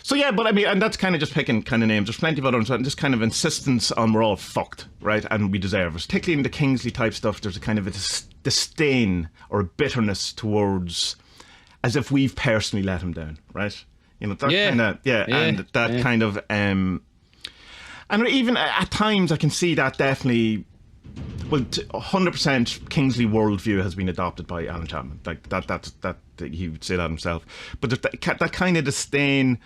So yeah, but I mean, and that's kind of just picking kind of names. There's plenty of other ones, and just kind of insistence on we're all fucked, right? And we deserve it. Particularly in the Kingsley type stuff, there's a kind of a disdain or a bitterness towards, as if we've personally let him down, right? You know, that kind of and that kind of and even at times I can see that definitely. Well, 100% Kingsley worldview has been adopted by Alan Chapman. Like that he would say that himself. But that kind of disdain,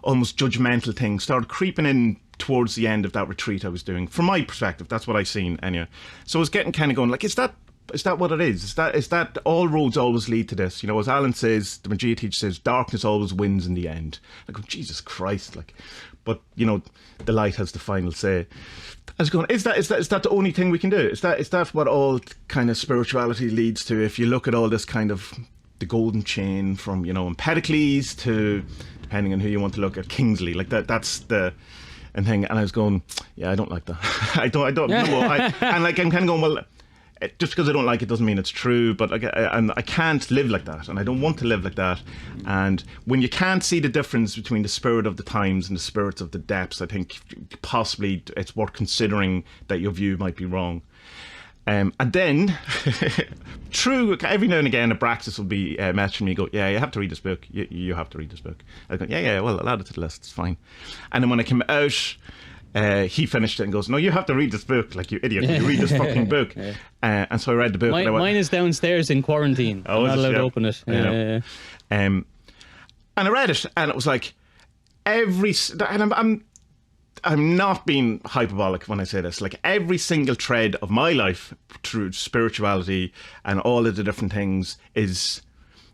almost judgmental thing started creeping in towards the end of that retreat I was doing. From my perspective, that's what I seen anyway. So I was getting kind of going like, is that what it is? Is that all roads always lead to this? You know, as Alan says, the Magia teacher says, darkness always wins in the end. Like, oh, Jesus Christ, like. But you know, the light has the final say. I was going, is that the only thing we can do? Is that what all kind of spirituality leads to? If you look at all this kind of the golden chain from, you know, Empedocles to, depending on who you want to look at, Kingsley, like that's the thing. And I was going, yeah, I don't like that. I don't know. And like I'm kind of going, well, just because I don't like it doesn't mean it's true, but I can't live like that, and I don't want to live like that. And when you can't see the difference between the spirit of the times and the spirits of the depths, I think possibly it's worth considering that your view might be wrong. And then, true, every now and again, Abraxas will be messaging me, go, yeah, you have to read this book. You have to read this book. I go, yeah, well, I'll add it to the list. It's fine. And then when I came out, he finished it and goes, no, you have to read this book, like you idiot. You read this fucking book. And so I read the book. Mine is downstairs in quarantine. I'm not allowed to open it. And I read it, and it was like and I'm not being hyperbolic when I say this. Like every single thread of my life through spirituality and all of the different things is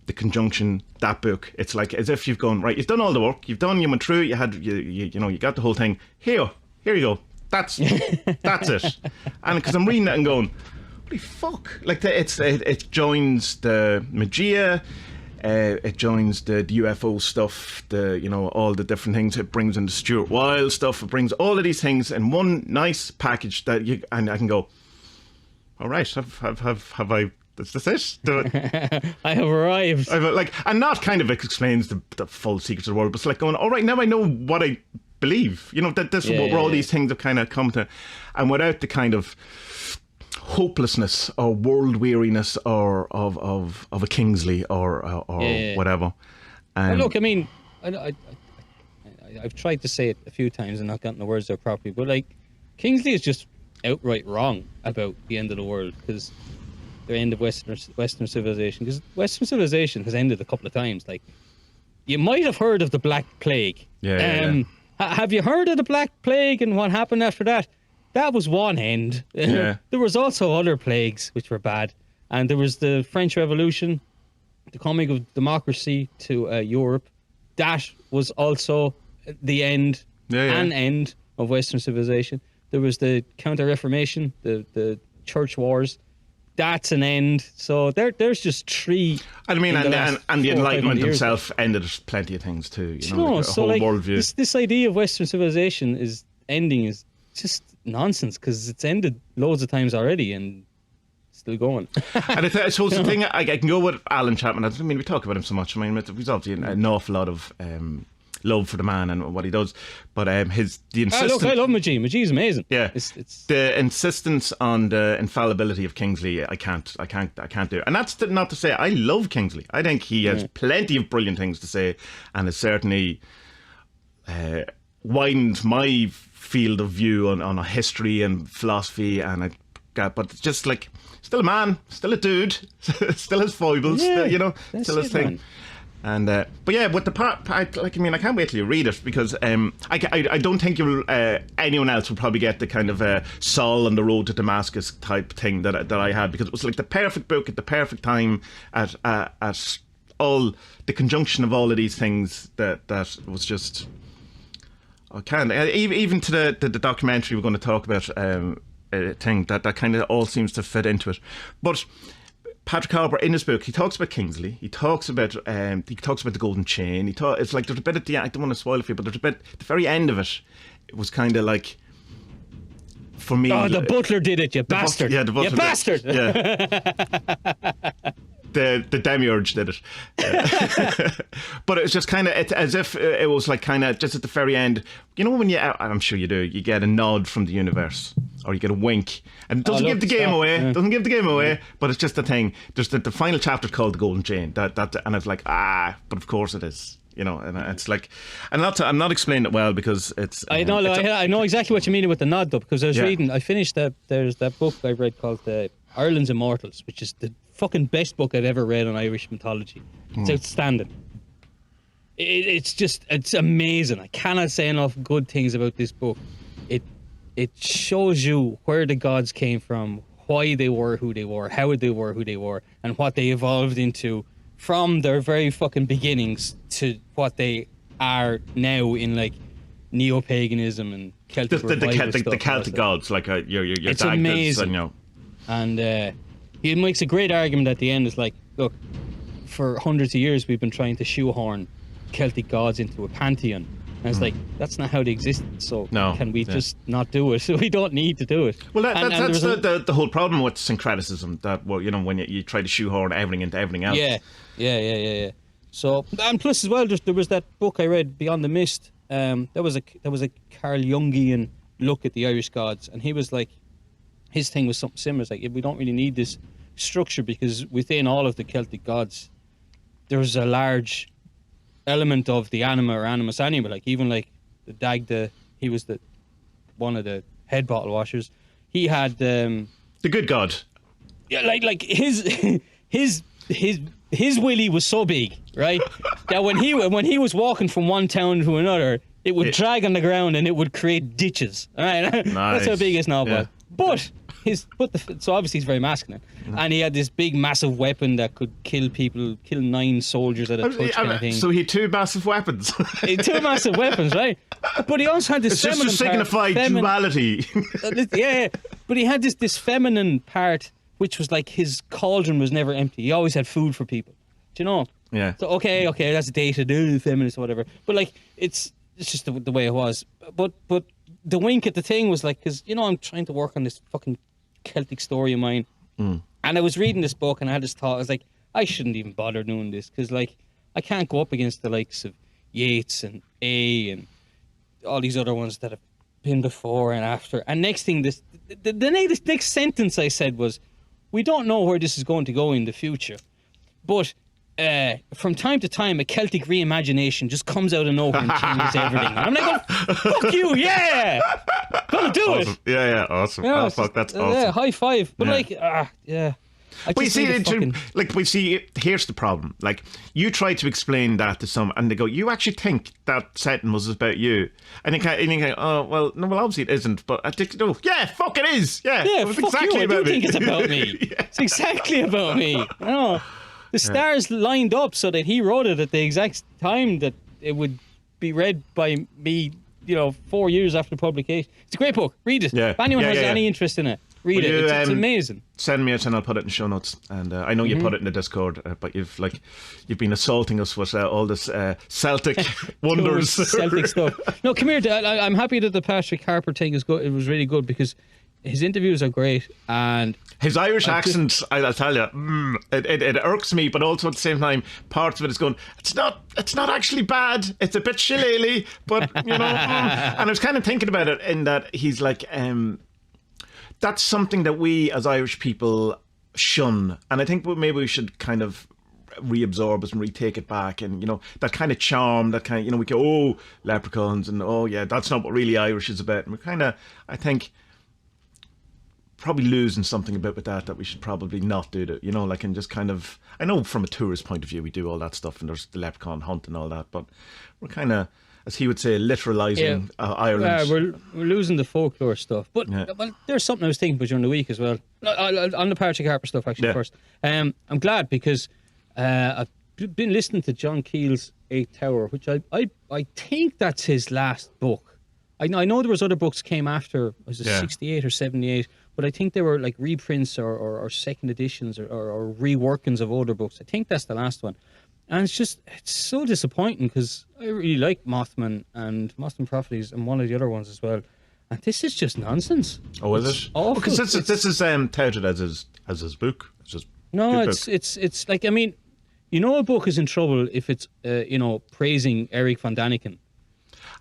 the conjunction, that book. It's like as if you've gone, right, you've done all the work, you went through, you got the whole thing. Here you go. That's it. And because I'm reading it and going, holy fuck! Like it joins the Magia, it joins the UFO stuff, all the different things. It brings in the Stuart Wilde stuff. It brings all of these things in one nice package and I can go, all right, have I? Is this it? I have arrived. And that kind of explains the full secrets of the world. But it's like going, all right, now I know what I believe. You know, that this is where all these things have kind of come to. And without the kind of hopelessness or world weariness or of a Kingsley or whatever. Well, look, I mean, I've tried to say it a few times and not gotten the words out properly, but like, Kingsley is just outright wrong about the end of the world, because the end of Western civilization, because Western civilization has ended a couple of times. Like, you might have heard of the Black Plague. Have you heard of the Black Plague and what happened after that? That was one end. There was also other plagues which were bad, and there was the French Revolution, the coming of democracy to Europe. That was also the end, an end of Western civilization. There was the Counter-Reformation, the church wars. That's an end. So there's just three. I mean, and the Enlightenment himself ended plenty of things too. You know, like a whole worldview. This idea of Western civilization is ending is just nonsense, because it's ended loads of times already and still going. And I suppose the thing I can go with Alan Chapman. I mean, we talk about him so much. I mean, there's obviously an awful lot of love for the man and what he does, but the insistence. Look, I love Magia. Magia's amazing. Yeah, it's the insistence on the infallibility of Kingsley. I can't do. And that's not to say I love Kingsley. I think he has plenty of brilliant things to say, and has certainly widened my field of view on a history and philosophy. And but it's just like, still a man, still a dude, still has foibles, still his thing. Man. And but yeah, with the part, I can't wait till you read it, because I don't think you'll anyone else will probably get the kind of Saul on the road to Damascus type thing that I had, because it was like the perfect book at the perfect time at all the conjunction of all of these things that was just even to the documentary we're going to talk about thing that kind of all seems to fit into it. But Patrick Harpur, in his book, he talks about Kingsley. He talks about the golden chain. It's like there's a bit at the, I don't want to spoil it for you, but there's a bit at the very end of it it was kind of like, for me. Oh, the butler did it, you bastard! The butler. You bastard! Yeah. The demiurge did it. But it was just kind of as if it was like kind of just at the very end. You know, when I'm sure you do, you get a nod from the universe, or you get a wink, and it doesn't give the game away. Yeah. Doesn't give the game away, but it's just the thing. There's the final chapter called the Golden Chain. That and I was like, but of course it is. You know, and it's like, I'm not explaining it well because it's. I know exactly what you mean with the nod though, because I was reading. I finished there's that book I read called Ireland's Immortals, which is the fucking best book I've ever read on Irish mythology. It's outstanding. It's amazing. I cannot say enough good things about this book. It shows you where the gods came from, why they were who they were, how they were who they were, and what they evolved into from their very fucking beginnings to what they are now in like neo-paganism and Celtic the Celtic gods, like your it's Dagdas, amazing. and, you know. And he makes a great argument at the end. It's like, look, for hundreds of years we've been trying to shoehorn Celtic gods into a pantheon. And it's like, that's not how they exist. So can we just not do it? So we don't need to do it. Well, that's the whole problem with syncretism. That, well, you know, when you try to shoehorn everything into everything else. Yeah. So, and plus as well, there was that book I read, Beyond the Mist. That was a Carl Jungian look at the Irish gods, and he was like, his thing was something similar. It's like, we don't really need this structure because within all of the Celtic gods, there's a large element of the anima or animus anima. Like even like the Dagda, he was one of the head bottle washers. He had the good god. Yeah, like his willy was so big, right? That when he was walking from one town to another, it would drag on the ground and it would create ditches. All right, nice. That's how big his knob was. But so obviously he's very masculine, and he had this big, massive weapon that could kill 9 soldiers at a touch kind of thing. So he had 2 massive weapons. He had 2 massive weapons, right? But he also had this feminine just to signify duality. Yeah, but he had this feminine part, which was like his cauldron was never empty. He always had food for people. Do you know? Yeah. So okay, that's dated, feminist or whatever. But like, it's just the way it was. But the wink at the thing was like, because, you know, I'm trying to work on this fucking Celtic story of mine. And I was reading this book and I had this thought, I was like, I shouldn't even bother doing this because, like, I can't go up against the likes of Yeats and A and all these other ones that have been before and after. And next thing, the next sentence I said was, we don't know where this is going to go in the future, but from time to time, a Celtic reimagination just comes out of nowhere and changes everything. And I'm like, fuck you, yeah! Gonna do awesome. it! Yeah, awesome. Yeah, oh, fuck, that's awesome. Yeah, high five. But yeah. But you see, here's the problem. Like, you try to explain that to someone, and they go, you actually think that sentence was about you. And you go, oh, well, no, obviously it isn't, but I think, no, yeah, fuck it is. Yeah, it was fuck exactly you, about I do think it's about me. Yeah. It's exactly about me. You know, the stars lined up so that he wrote it at the exact time that it would be read by me, 4 years after publication. It's a great book. Read it. Yeah. If anyone has any interest in it, read it. It's amazing. Send me it and I'll put it in the show notes. And I know you put it in the Discord, but you've been assaulting us with all this Celtic wonders, Celtic stuff. No, come here. I'm happy that the Patrick Harpur thing is good. It was really good because his interviews are great and his Irish accent. I'll tell you, it irks me, but also at the same time, parts of it is going. It's not actually bad. It's a bit shillelagh, but And I was kind of thinking about it in that he's like. That's something that we as Irish people shun, and I think maybe we should kind of reabsorb it and retake it back, and that kind of charm, that kind of we go, leprechauns, and that's not what really Irish is about, and we're kind of, I think, probably losing something a bit with that we should probably not do that, and just kind of, I know from a tourist point of view we do all that stuff, and there's the leprechaun hunt and all that, but we're kind of, as he would say, literalising Ireland. We're losing the folklore stuff. But well, there's something I was thinking about during the week as well. On the Patrick Harpur stuff, actually, first. I'm glad because I've been listening to John Keel's Eighth Tower, which I think that's his last book. I know there was other books came after, was it 68 or 78, but I think they were like reprints or second editions or reworkings of older books. I think that's the last one. And it's so disappointing because I really like Mothman and Mothman Prophecies and one of the other ones as well. And this is just nonsense. Oh, is it? Awful. Because this is touted as his book. It's just no, good book. it's like, I mean, a book is in trouble if it's praising Eric von Daniken.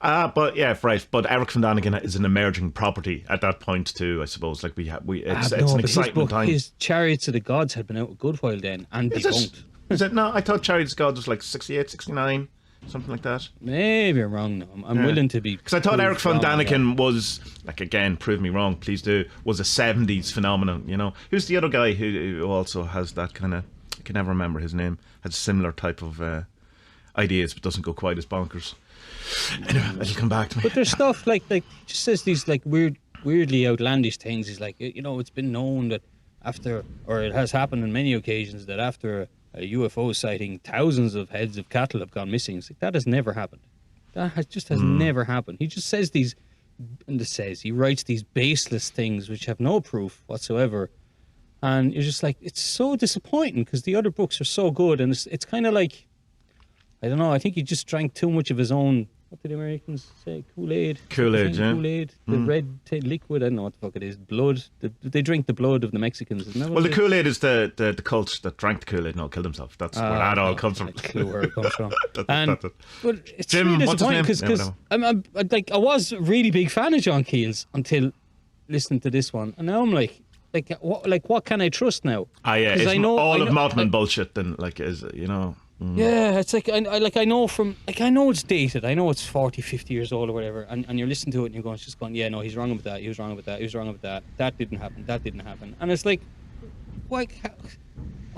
But yeah, right. But Eric von Daniken is an emerging property at that point too, I suppose. Like it's an exciting time. His Chariots of the Gods had been out a good while then and debunked. Is it? No, I thought Chariots of the Gods was like 68, 69, something like that. Maybe I'm wrong. No, I'm willing to be. Because I thought Eric von Daniken was, like, again, prove me wrong, please do, was a 70s phenomenon. Who's the other guy who also has that kind of? I can never remember his name. Has similar type of ideas, but doesn't go quite as bonkers. Anyway, it'll come back to me. But there's stuff like just says these like weirdly outlandish things. He's like, it's been known that after, or it has happened on many occasions that after a UFO sighting, thousands of heads of cattle have gone missing. It's like, that has never happened. That has never happened. He just says he writes these baseless things which have no proof whatsoever. And you're just like, it's so disappointing because the other books are so good. And it's kind of like, I don't know, I think he just drank too much of his own, what did the Americans say? Kool-Aid? Kool-Aid, yeah. Kool-Aid, the red liquid, I don't know what the fuck it is. Blood. They drink the blood of the Mexicans, isn't that what the Kool-Aid is the cult that drank the Kool-Aid and all killed himself. That's where that all comes from. I clue where it comes from. That's it. But it's Jim, really what's his name? disappointing because I was a really big fan of John Keel's until listening to this one. And now I'm like what can I trust now? Yeah, it's all of Mothman bullshit then, Yeah, it's like I know it's dated. I know it's 40, 50 years old or whatever, and you're listening to it and you're going, yeah, no, he's wrong about that. He was wrong about that. He was wrong about that. That didn't happen. That didn't happen. And it's like,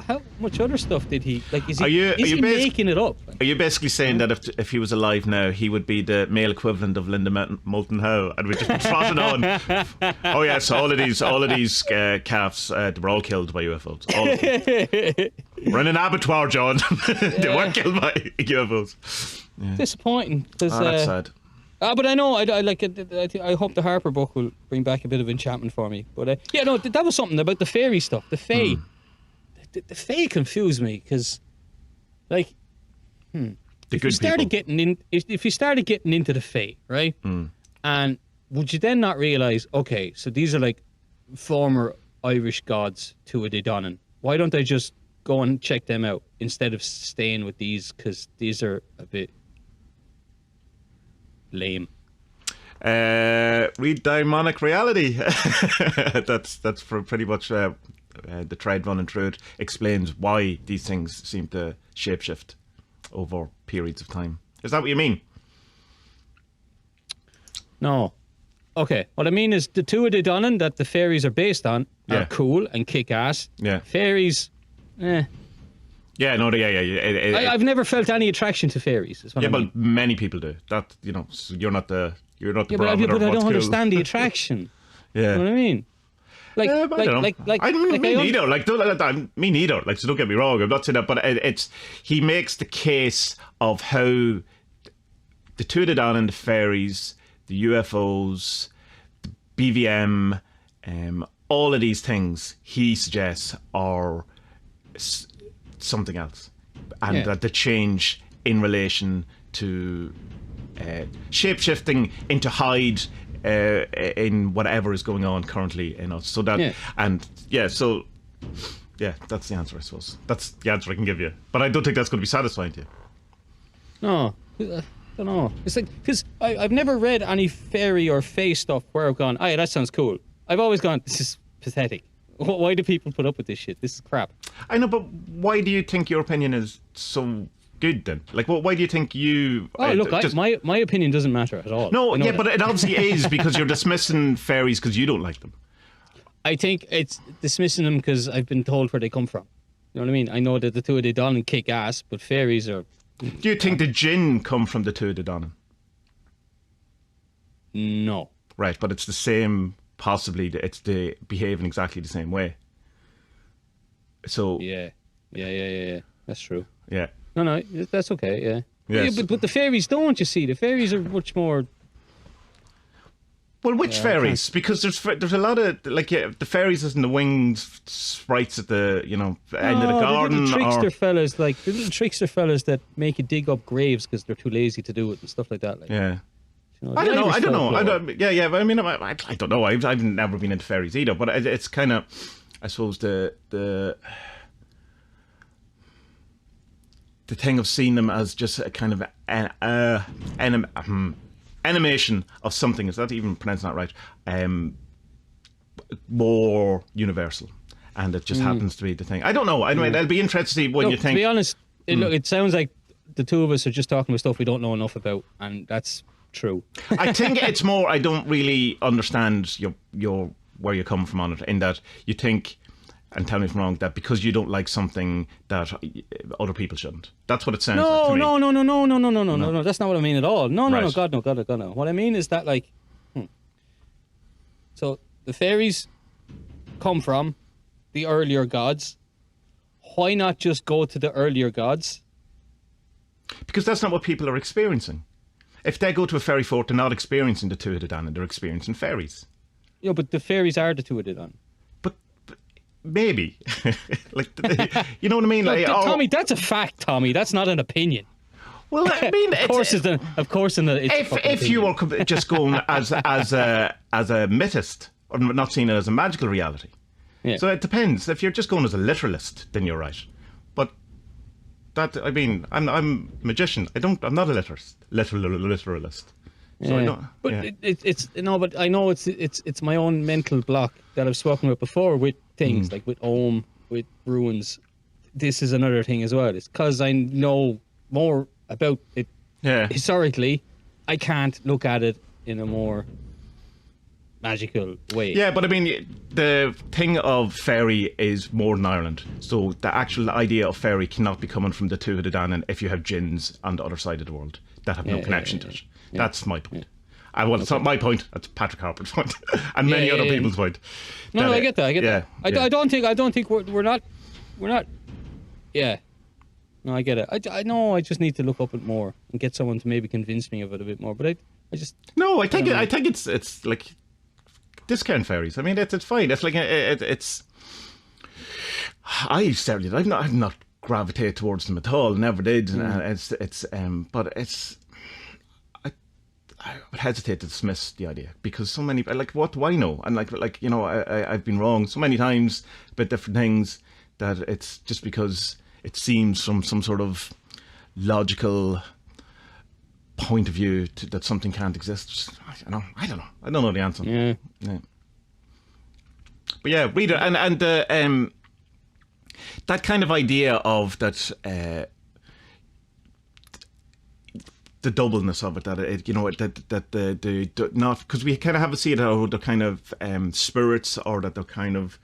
how much other stuff did he like? Is he making it up? Are you basically saying that if he was alive now, he would be the male equivalent of Linda Moulton Howe, and we'd just be trotting on? Oh yeah, so all of these calves, they were all killed by UFOs. All of them. We're in an abattoir, John. They weren't killed by UFOs. Yeah. Disappointing. That's sad. But I know I like it. I hope the Harpur book will bring back a bit of enchantment for me. But that was something about the fairy stuff. The fae. The fae confused me because, like, if you started getting into the fae, right? And would you then not realise, okay, so these are like former Irish gods to a Donnan. Why don't I just go and check them out instead of staying with these? Because these are a bit lame. Read Daimonic Reality. That's for pretty much the trade running through it explains why these things seem to shapeshift over periods of time. Is that what you mean? No. Okay. What I mean is the two of the Donnan that the fairies are based on are cool and kick ass. Yeah. Fairies, Yeah, no, yeah. I've never felt any attraction to fairies. Is what I mean. But many people do. That so you're not the barometer but I of what's don't cool. understand the attraction. Yeah. You know what I mean? I don't know. Me neither. Me neither. Like, so don't get me wrong. I'm not saying that, but he makes the case of how the two of and the fairies, the UFOs, the BVM, all of these things he suggests are something else, and that the change in relation to shape-shifting into Hyde in whatever is going on currently in us. So that that's the answer, I suppose. That's the answer I can give you. But I don't think that's going to be satisfying to you. No, I don't know. It's like, because I've never read any fairy or fae stuff where I've gone, that sounds cool. I've always gone, this is pathetic. Why do people put up with this shit? This is crap. I know, but why do you think your opinion is so good then? Like, why do you think you... my opinion doesn't matter at all. No, but it obviously is because you're dismissing fairies because you don't like them. I think it's dismissing them because I've been told where they come from. You know what I mean? I know that the two of the Donnan kick ass, but fairies are... Do you think the jinn come from the two of the Donnan? No. Right, but it's the same, possibly, they behave in exactly the same way. So... Yeah. That's true. Yeah. No, that's okay, yeah. Yes. But the fairies don't, you see. The fairies are much more... Well, which fairies? Because there's a lot of the fairies isn't the winged sprites at the end of the garden. The little trickster fellas, the little trickster fellas that make you dig up graves because they're too lazy to do it and stuff like that. Yeah. I don't know. I don't know. Yeah. But I mean, I don't know. I've never been into fairies either. But it's kind of, I suppose the thing of seeing them as just a kind of animation of something, is that even pronouncing that right? More universal, and it just happens to be the thing. I don't know. I mean, I'll be interested to see what you think. To be honest, it sounds like the two of us are just talking about stuff we don't know enough about, and that's true. I think it's more, I don't really understand your where you come from on it, in that you think, and tell me if I'm wrong, that because you don't like something that other people shouldn't. That's what it sounds like to me. No. That's not what I mean at all. No, God, no. What I mean is that so the fairies come from the earlier gods. Why not just go to the earlier gods? Because that's not what people are experiencing. If they go to a fairy fort, they're not experiencing the Tuatha Dé Danann, they're experiencing fairies. Yeah, but the fairies are the Tuatha Dé Danann. Maybe. You know what I mean? Tommie, that's a fact, Tommie. That's not an opinion. Well, I mean, if you were just going as a mythist, or not seeing it as a magical reality. Yeah. So it depends. If you're just going as a literalist, then you're right. But I'm a magician. I'm not a literalist. So I don't, but but I know it's my own mental block that I've spoken about before with things like with Ohm, with ruins. This is another thing as well. It's because I know more about it historically. I can't look at it in a more magical way. Yeah, but I mean, the thing of fairy is more than Ireland. So the actual idea of fairy cannot be coming from the Tuatha Dé Danann if you have jinns on the other side of the world that have no connection to it. Yeah. That's my point. It's not my point. That's Patrick Harpur's point, and many other people's point. No, I get that. I get that. I don't think we're not. Yeah. No, I get it. I know. I just need to look up it more and get someone to maybe convince me of it a bit more. But I just. No, I think it's like discount fairies. I mean, it's fine. It's like it's. I certainly I've not gravitated towards them at all. Never did. But it's. I would hesitate to dismiss the idea because so many, what do I know? And I've been wrong so many times about different things that it's just because it seems from some sort of logical point of view that something can't exist. I don't know. I don't know the answer. Yeah. But yeah, read it, and that kind of idea of that. The doubleness of it, that the not, because we kind of have a see it how they're kind of spirits, or that they're kind of,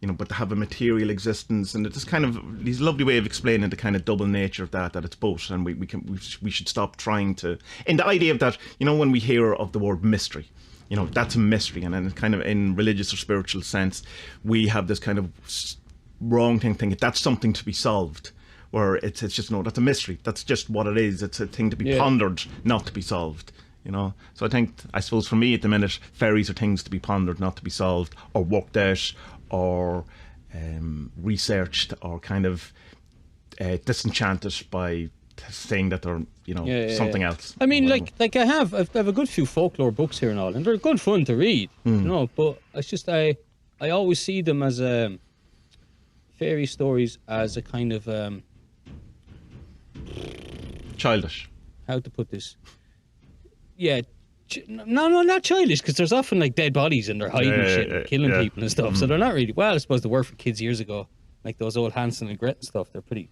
but they have a material existence, and it's kind of these lovely way of explaining the kind of double nature of that it's both, and we should stop trying to, in the idea of that, when we hear of the word mystery, that's a mystery, and then kind of in religious or spiritual sense, we have this kind of wrong thinking that's something to be solved. Where it's just, no, that's a mystery. That's just what it is. It's a thing to be pondered, not to be solved. So I suppose for me at the minute, fairies are things to be pondered, not to be solved, or worked out, or researched, or kind of disenchanted by saying that they're something else. I mean, I have a good few folklore books here and all, and they're good fun to read. But it's just I always see them as fairy stories as a kind of childish. How to put this? Yeah, no, not childish, because there's often dead bodies and they're hiding shit and killing people and stuff. So they're not really. Well, I suppose they were for kids years ago, like those old Hansel and Gretel stuff. They're pretty.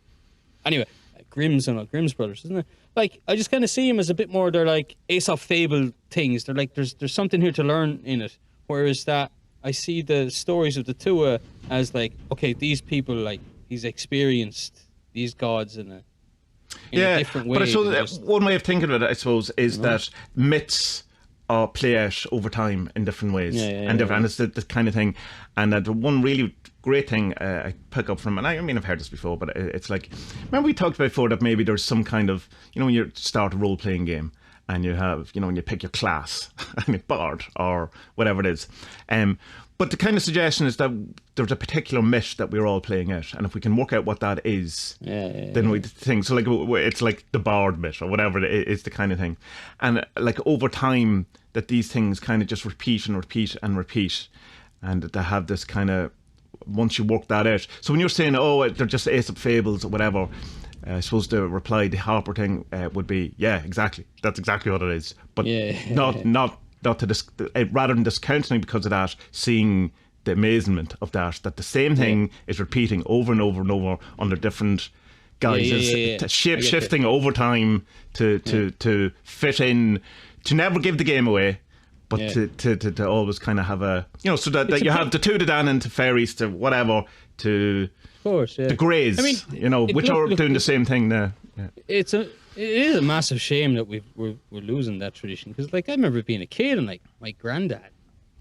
Anyway, Grimm's brothers, isn't it? I just kind of see them as a bit more. They're like Aesop fable things. They're like there's something here to learn in it. Whereas that I see the stories of the Tua as okay, these people he's experienced these gods in a different way. But I suppose one way of thinking of it, I suppose, is that myths play out over time in different ways, and it's the kind of thing. And that one really great thing I pick up from, and I mean I've heard this before, but it's remember we talked about before that maybe there's some kind of when you start a role playing game, and you have, when you pick your class, I mean, bard or whatever it is. But the kind of suggestion is that there's a particular myth that we're all playing out, and if we can work out what that is, then we think. So like it's like the bard myth or whatever it is, the kind of thing, and like over time that these things kind of just repeat and repeat and repeat, and they have this kind of, once you work that out. So when you're saying, oh, they're just Aesop fables or whatever, I suppose the reply, the Harpur thing would be, yeah, exactly. That's exactly what it is. But not to rather than discounting because of that, seeing the amazement of that the same thing is repeating over and over and over under different guises, shape shifting over time to fit in, to never give the game away. But to always kind of have a, so that you have the two to Danon, to Faries, to whatever, to of course, the Greys, I mean, which are doing the same thing now. Yeah. It is a massive shame that we're losing that tradition, because like I remember being a kid and like my granddad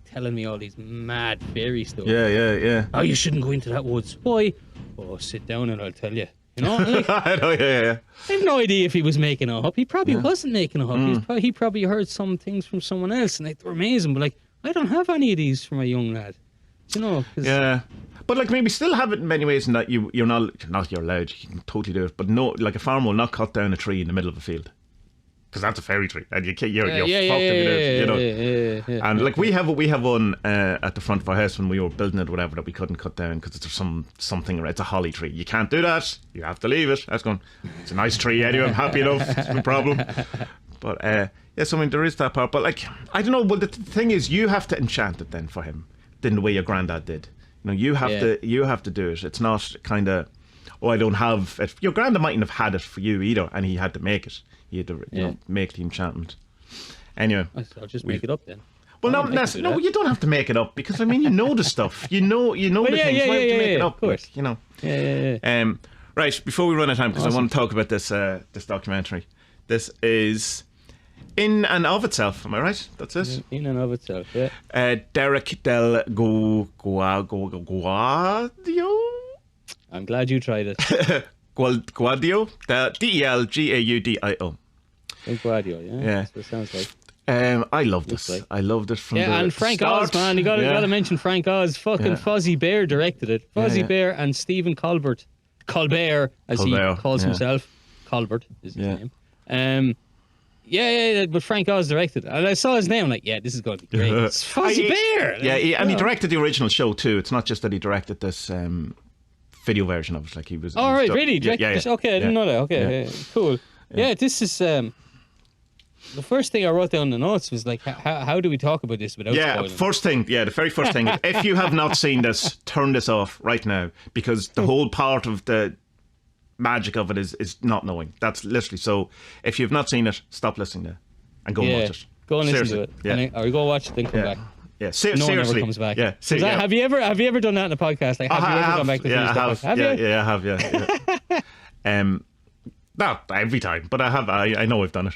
telling me all these mad fairy stories. Yeah. Oh, you shouldn't go into that woods. Why? Oh, sit down and I'll tell you. Like, I know, yeah. I have no idea if he was making it up. He probably wasn't making it up. He probably heard some things from someone else, and they were amazing. But like, I don't have any of these for my young lad. Yeah. But like maybe still have it in many ways in that you're allowed. You can totally do it. But no, like a farmer will not cut down a tree in the middle of a field, because that's a fairy tree, and you're fucked if you do it. And like we have one at the front of our house when we were building it, whatever, that we couldn't cut down because there's something. It's a holly tree. You can't do that. You have to leave it. It's a nice tree anyway. I'm happy enough. It's no problem. But so I mean there is that part. But like I don't know. Well, the thing is, you have to enchant it then for him, than the way your granddad did. You have to do it. It's not kind of, I don't have it. Your granddad mightn't have had it for you either, and he had to make it. He had to make the enchantment. Anyway, I'll just make it up then. Well, no, you don't have to make it up, because I mean you know the stuff. You know the things. Why have to make it up? Of course. Like, right, before we run out of time, because I want to talk about this documentary. This is in and of itself. Am I right? That's it. In and of itself. Yeah. Derek Del Guadio. I'm glad you tried it. Guadio, Delgaudio. Guadio, yeah. That's what it sounds like. I love this. Like. I loved it from the and Frank start. Oz, man. You got to mention Frank Oz. Fucking Fozzie Bear directed it. Fozzie Bear and Stephen Colbert, as he calls himself. Colbert is his name. But Frank Oz directed it. And I saw his name, I'm like, this is going to be great. It's Fozzie Bear. And he directed the original show too. It's not just that he directed this video version of it. Like he was. Oh, right, really? Okay, I didn't know that. Okay, cool. Yeah, this is the first thing I wrote down in the notes was like, how do we talk about this without spoiling? The very first thing. If you have not seen this, turn this off right now, because the whole part of the magic of it is not knowing. That's literally, so if you've not seen it, stop listening now and go and watch it. Go and listen to it. Or go watch it, then come back. Yeah, no one ever comes back. Yeah, have you ever done that in a podcast? Like, have you ever gone back to finish the podcast? Have you? I have. Not every time, but I have. I know I've done it.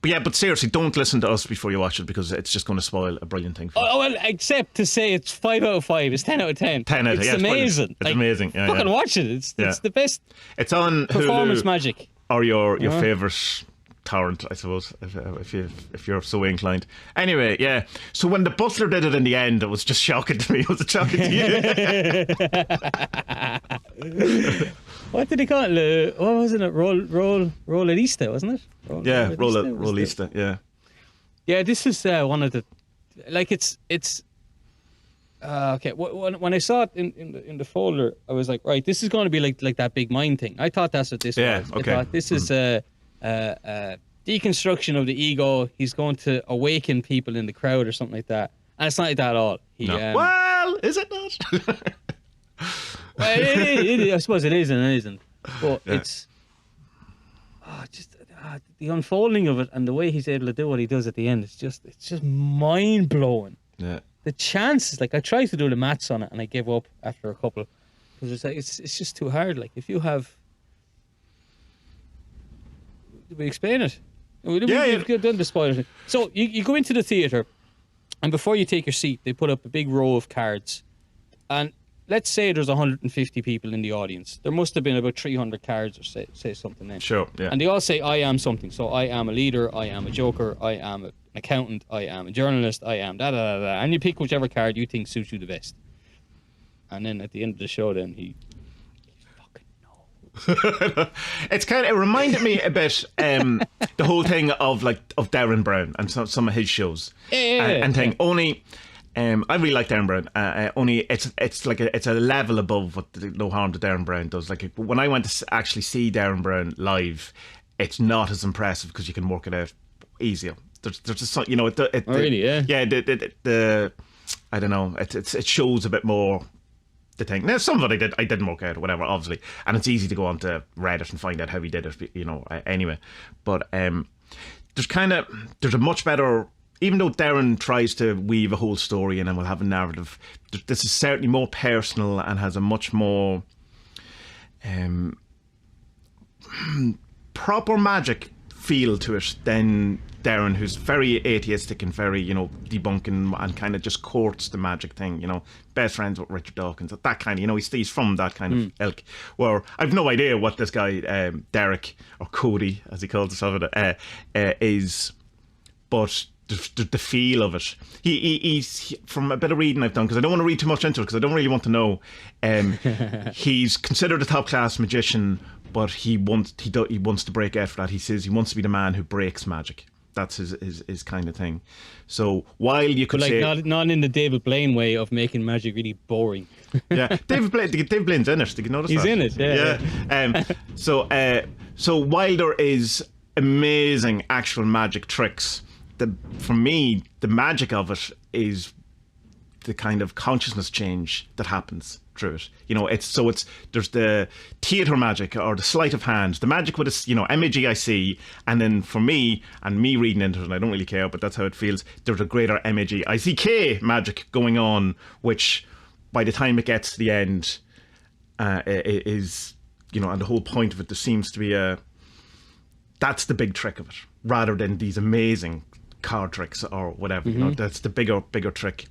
But seriously, don't listen to us before you watch it, because it's just going to spoil a brilliant thing for you. Oh, well, except to say it's 5 out of 5. It's 10 out of 10. 10 out of 10. It's amazing. It's amazing. Fucking watch it. It's the best. It's on performance Hulu, magic. Or your favourite torrent, I suppose, if you're so inclined. Anyway, so when the butler did it in the end, it was just shocking to me. Was it shocking to you? What did he call it? What was it? Rollista, wasn't it? Rollista. Yeah. Yeah, this is one of the, like, it's okay. When I saw it in the folder, I was like, right, this is going to be like that big mind thing. I thought that's what this was. Okay. I thought this is a deconstruction of the ego. He's going to awaken people in the crowd or something like that. And it's not like that at all. Well, is it not? I suppose it is and it isn't. But it's just the unfolding of it and the way he's able to do what he does at the end. It's just mind blowing. Yeah. The chances, like, I tried to do the maths on it and I gave up after a couple, because it's like it's just too hard. Like, if you have, did we explain it? We've done the spoilers. So you go into the theatre, and before you take your seat, they put up a big row of cards, and let's say there's 150 people in the audience. There must have been about 300 cards, or say something then. Sure, yeah. And they all say, I am something. So I am a leader, I am a joker, I am an accountant, I am a journalist, I am da-da-da-da. And you pick whichever card you think suits you the best. And then at the end of the show, then he fucking knows. It reminded me a bit the whole thing of Darren Brown and some of his shows. And thing. Only I really like Darren Brown. Only it's like it's a level above what No Harm to Darren Brown does. Like when I went to actually see Darren Brown live, it's not as impressive because you can work it out easier. There's just really, yeah. Yeah, the I don't know. It shows a bit more. The thing. Now, some of it I didn't work out or whatever, obviously, and it's easy to go onto Reddit and find out how he did it, anyway. But there's a much better, even though Darren tries to weave a whole story in and will have a narrative, this is certainly more personal and has a much more proper magic feel to it than Darren, who's very atheistic and very, debunking and kind of just courts the magic thing, best friends with Richard Dawkins, that kind of, he's from that kind of ilk, where I've no idea what this guy, Derek, or Cody, as he calls himself, is, but the feel of it. He's from a bit of reading I've done, because I don't want to read too much into it, because I don't really want to know. He's considered a top-class magician, but he wants to break out for that. He says he wants to be the man who breaks magic. That's his kind of thing. So while you could say, not in the David Blaine way of making magic really boring. Yeah, David Blaine's in it. Did you notice He's that? in it. Yeah. So while there is amazing actual magic tricks, for me the magic of it is the kind of consciousness change that happens through it. There's the theatre magic, or the sleight of hand, the magic with MAGIC, and then for me, and me reading into it, and I don't really care, but that's how it feels, there's a greater MAGICK magic going on, which by the time it gets to the end is, and the whole point of it, there seems to be that's the big trick of it, rather than these amazing card tricks or whatever. That's the bigger trick.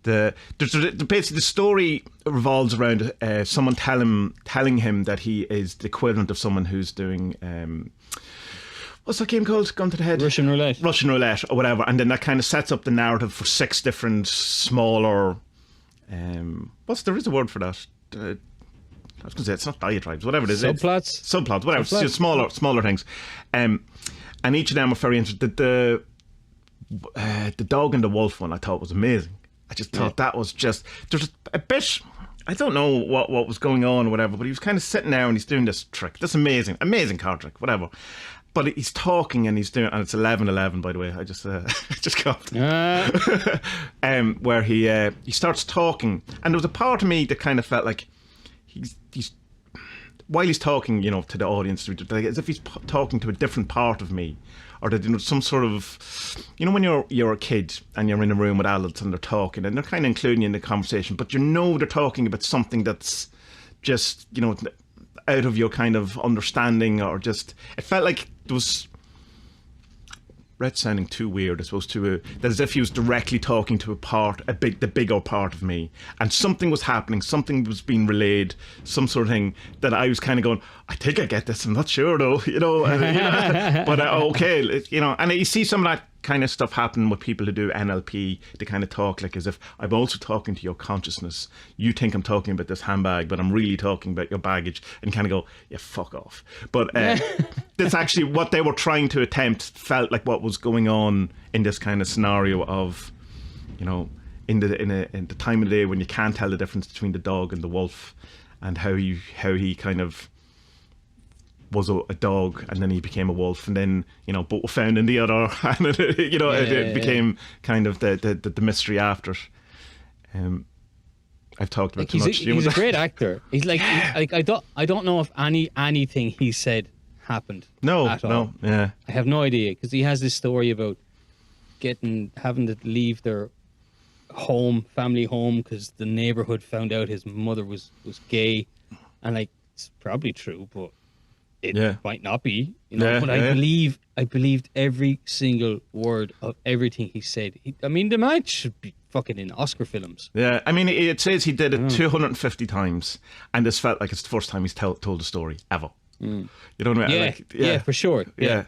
Basically the story revolves around someone telling him that he is the equivalent of someone who's doing what's that game called? Gone to the head? Russian roulette or whatever, and then that kind of sets up the narrative for 6 different smaller there is a word for that. I was going to say it's not diatribes, whatever it is. Subplots, whatever. It's just smaller things, and each of them are very interesting. The dog and the wolf one I thought was amazing. I just thought that was just, there's a bit, I don't know what was going on or whatever, but he was kind of sitting there and he's doing this trick, this amazing card trick, whatever. But he's talking and he's doing, and it's 11:11, by the way. I just got where he starts talking, and there was a part of me that kind of felt like he's while he's talking, to the audience, as if he's talking to a different part of me, or that some sort of, when you're a kid and you're in a room with adults and they're talking and they're kind of including you in the conversation, but they're talking about something that's just out of your kind of understanding, or just, it felt like there was. Red sounding too weird, I suppose, that as if he was directly talking to the bigger part of me, and something was happening, something was being relayed, some sort of thing that I was kind of going, I think I get this, I'm not sure though, but okay, and you see some of that kind of stuff happen with people who do NLP. They kind of talk like as if I'm also talking to your consciousness. You think I'm talking about this handbag, but I'm really talking about your baggage, and kind of go, yeah, fuck off. But that's actually what they were trying to attempt. Felt like what was going on in this kind of scenario of, in the time of the day when you can't tell the difference between the dog and the wolf, and how he kind of was a dog and then he became a wolf, and then both were found in the other, and it became kind of the mystery after it. I've talked about too much. He's a great actor. He's like, I don't know if anything he said happened. No, yeah. I have no idea, because he has this story about having to leave their family home, because the neighborhood found out his mother was gay, and it's probably true, but it might not be, but I believed every single word of everything he said. The man should be fucking in Oscar films. Yeah, I mean, it says he did it 250 times, and this felt like it's the first time he's told a story ever. You know what I mean? Yeah, Like, yeah, for sure. Yeah.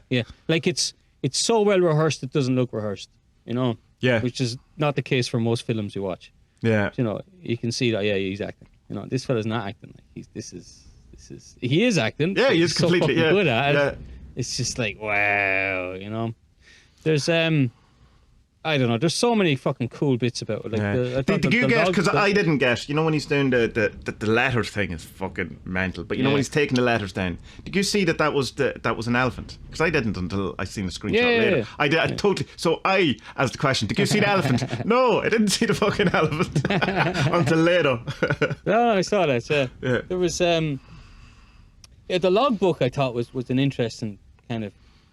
Like it's so well rehearsed it doesn't look rehearsed. You know. Yeah. Which is not the case for most films you watch. Yeah. You know, you can see that. Yeah, he's acting. You know, this fella's not acting. Like he is acting. Yeah, he is so completely fucking good at it. Yeah. It's just like wow. You know, there's I don't know. There's so many fucking cool bits about it. Like Did you get? Because I didn't get. You know when he's doing the letters thing is fucking mental. But you know when he's taking the letters down. Did you see that was an elephant? Because I didn't until I seen the screenshot later. I did. I totally. So I asked the question. Did you see the elephant? No, I didn't see the fucking elephant until later. No, I saw that. Yeah. There was the logbook. I thought was an interesting kind of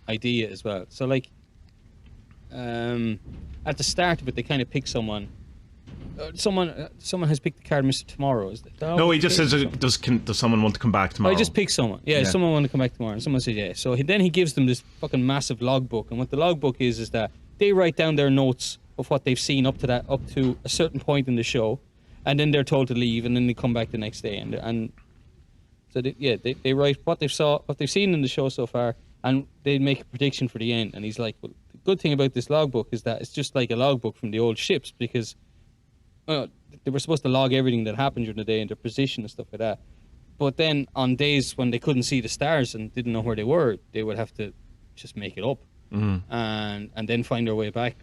idea as well. So like. At the start of it, they kind of pick someone. Someone has picked the card, Mr. Tomorrow. Is that, no, he just says, does someone want to come back tomorrow? I just pick someone. Yeah, someone want to come back tomorrow. And someone says, yeah. So then he gives them this fucking massive logbook. And what the logbook is that they write down their notes of what they've seen up to a certain point in the show. And then they're told to leave, and then they come back the next day. And so, they write what they've seen in the show so far, and they make a prediction for the end. And he's like, well, good thing about this logbook is that it's just like a logbook from the old ships because they were supposed to log everything that happened during the day and their position and stuff like that. But then on days when they couldn't see the stars and didn't know where they were, they would have to just make it up and then find their way back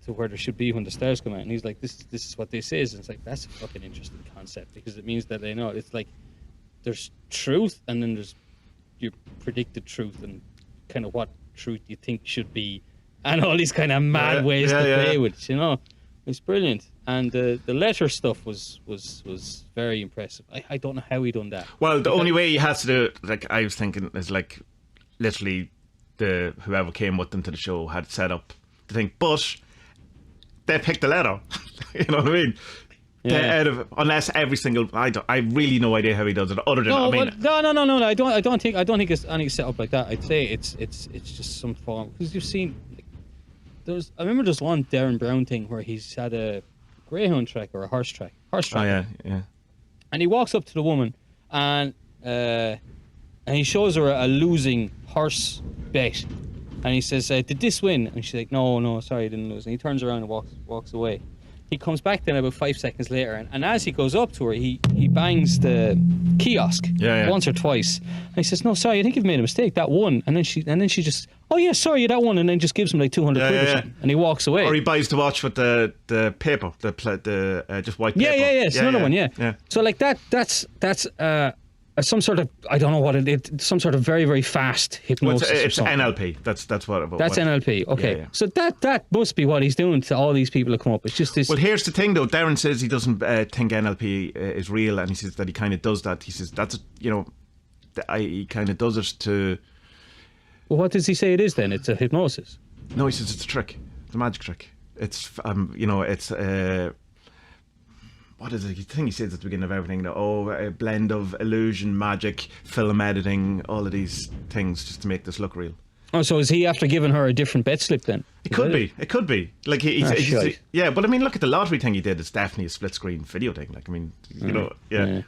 to where they should be when the stars come out. And he's like, this is what this is. And it's like, that's a fucking interesting concept because it means that they know it's like there's truth and then there's your predicted truth and kind of what truth you think should be. And all these kind of mad ways to play with it, you know. It's brilliant. And the letter stuff was very impressive. I don't know how he done that. Well, the only way he has to do it, like I was thinking, is like literally whoever came with them to the show had set up the thing. But they picked the letter. You know what I mean? Yeah. Unless every single, I really no idea how he does it. Other than no. I don't think it's any set up like that. I'd say it's just some form because you've seen. I remember there's one Darren Brown thing where he's had a greyhound track or a horse track. Oh yeah. And he walks up to the woman and he shows her a losing horse bet, and he says, "Did this win?" And she's like, "No, sorry, I didn't lose." And he turns around and walks away. He comes back then about 5 seconds later, and as he goes up to her, he bangs the kiosk once or twice. And he says, "No, sorry, I think you've made a mistake. That one." And then she just, "Oh yeah, sorry, that one." And then just gives him like 200 quid or something, and he walks away. Or he buys the watch with the paper, the just white paper. Yeah. It's another one. Yeah. So like that's some sort of, I don't know what it is, some sort of very, very fast hypnosis. Well, it's NLP. That's what. That's NLP. Okay. Yeah. So that must be what he's doing to all these people that come up. It's just this. Well, here's the thing though. Darren says he doesn't think NLP is real, and he says that he kind of does that. He says that's he kind of does it to. Well, what does he say it is then? It's a hypnosis. No, he says it's a trick. It's a magic trick. It's it's what is it? I think he says at the beginning of everything that a blend of illusion, magic, film editing, all of these things just to make this look real. Oh, so is he after giving her a different bet slip then? It could be. Like he's yeah, but I mean, look at the lottery thing he did. It's definitely a split screen video thing. Like I mean, yeah.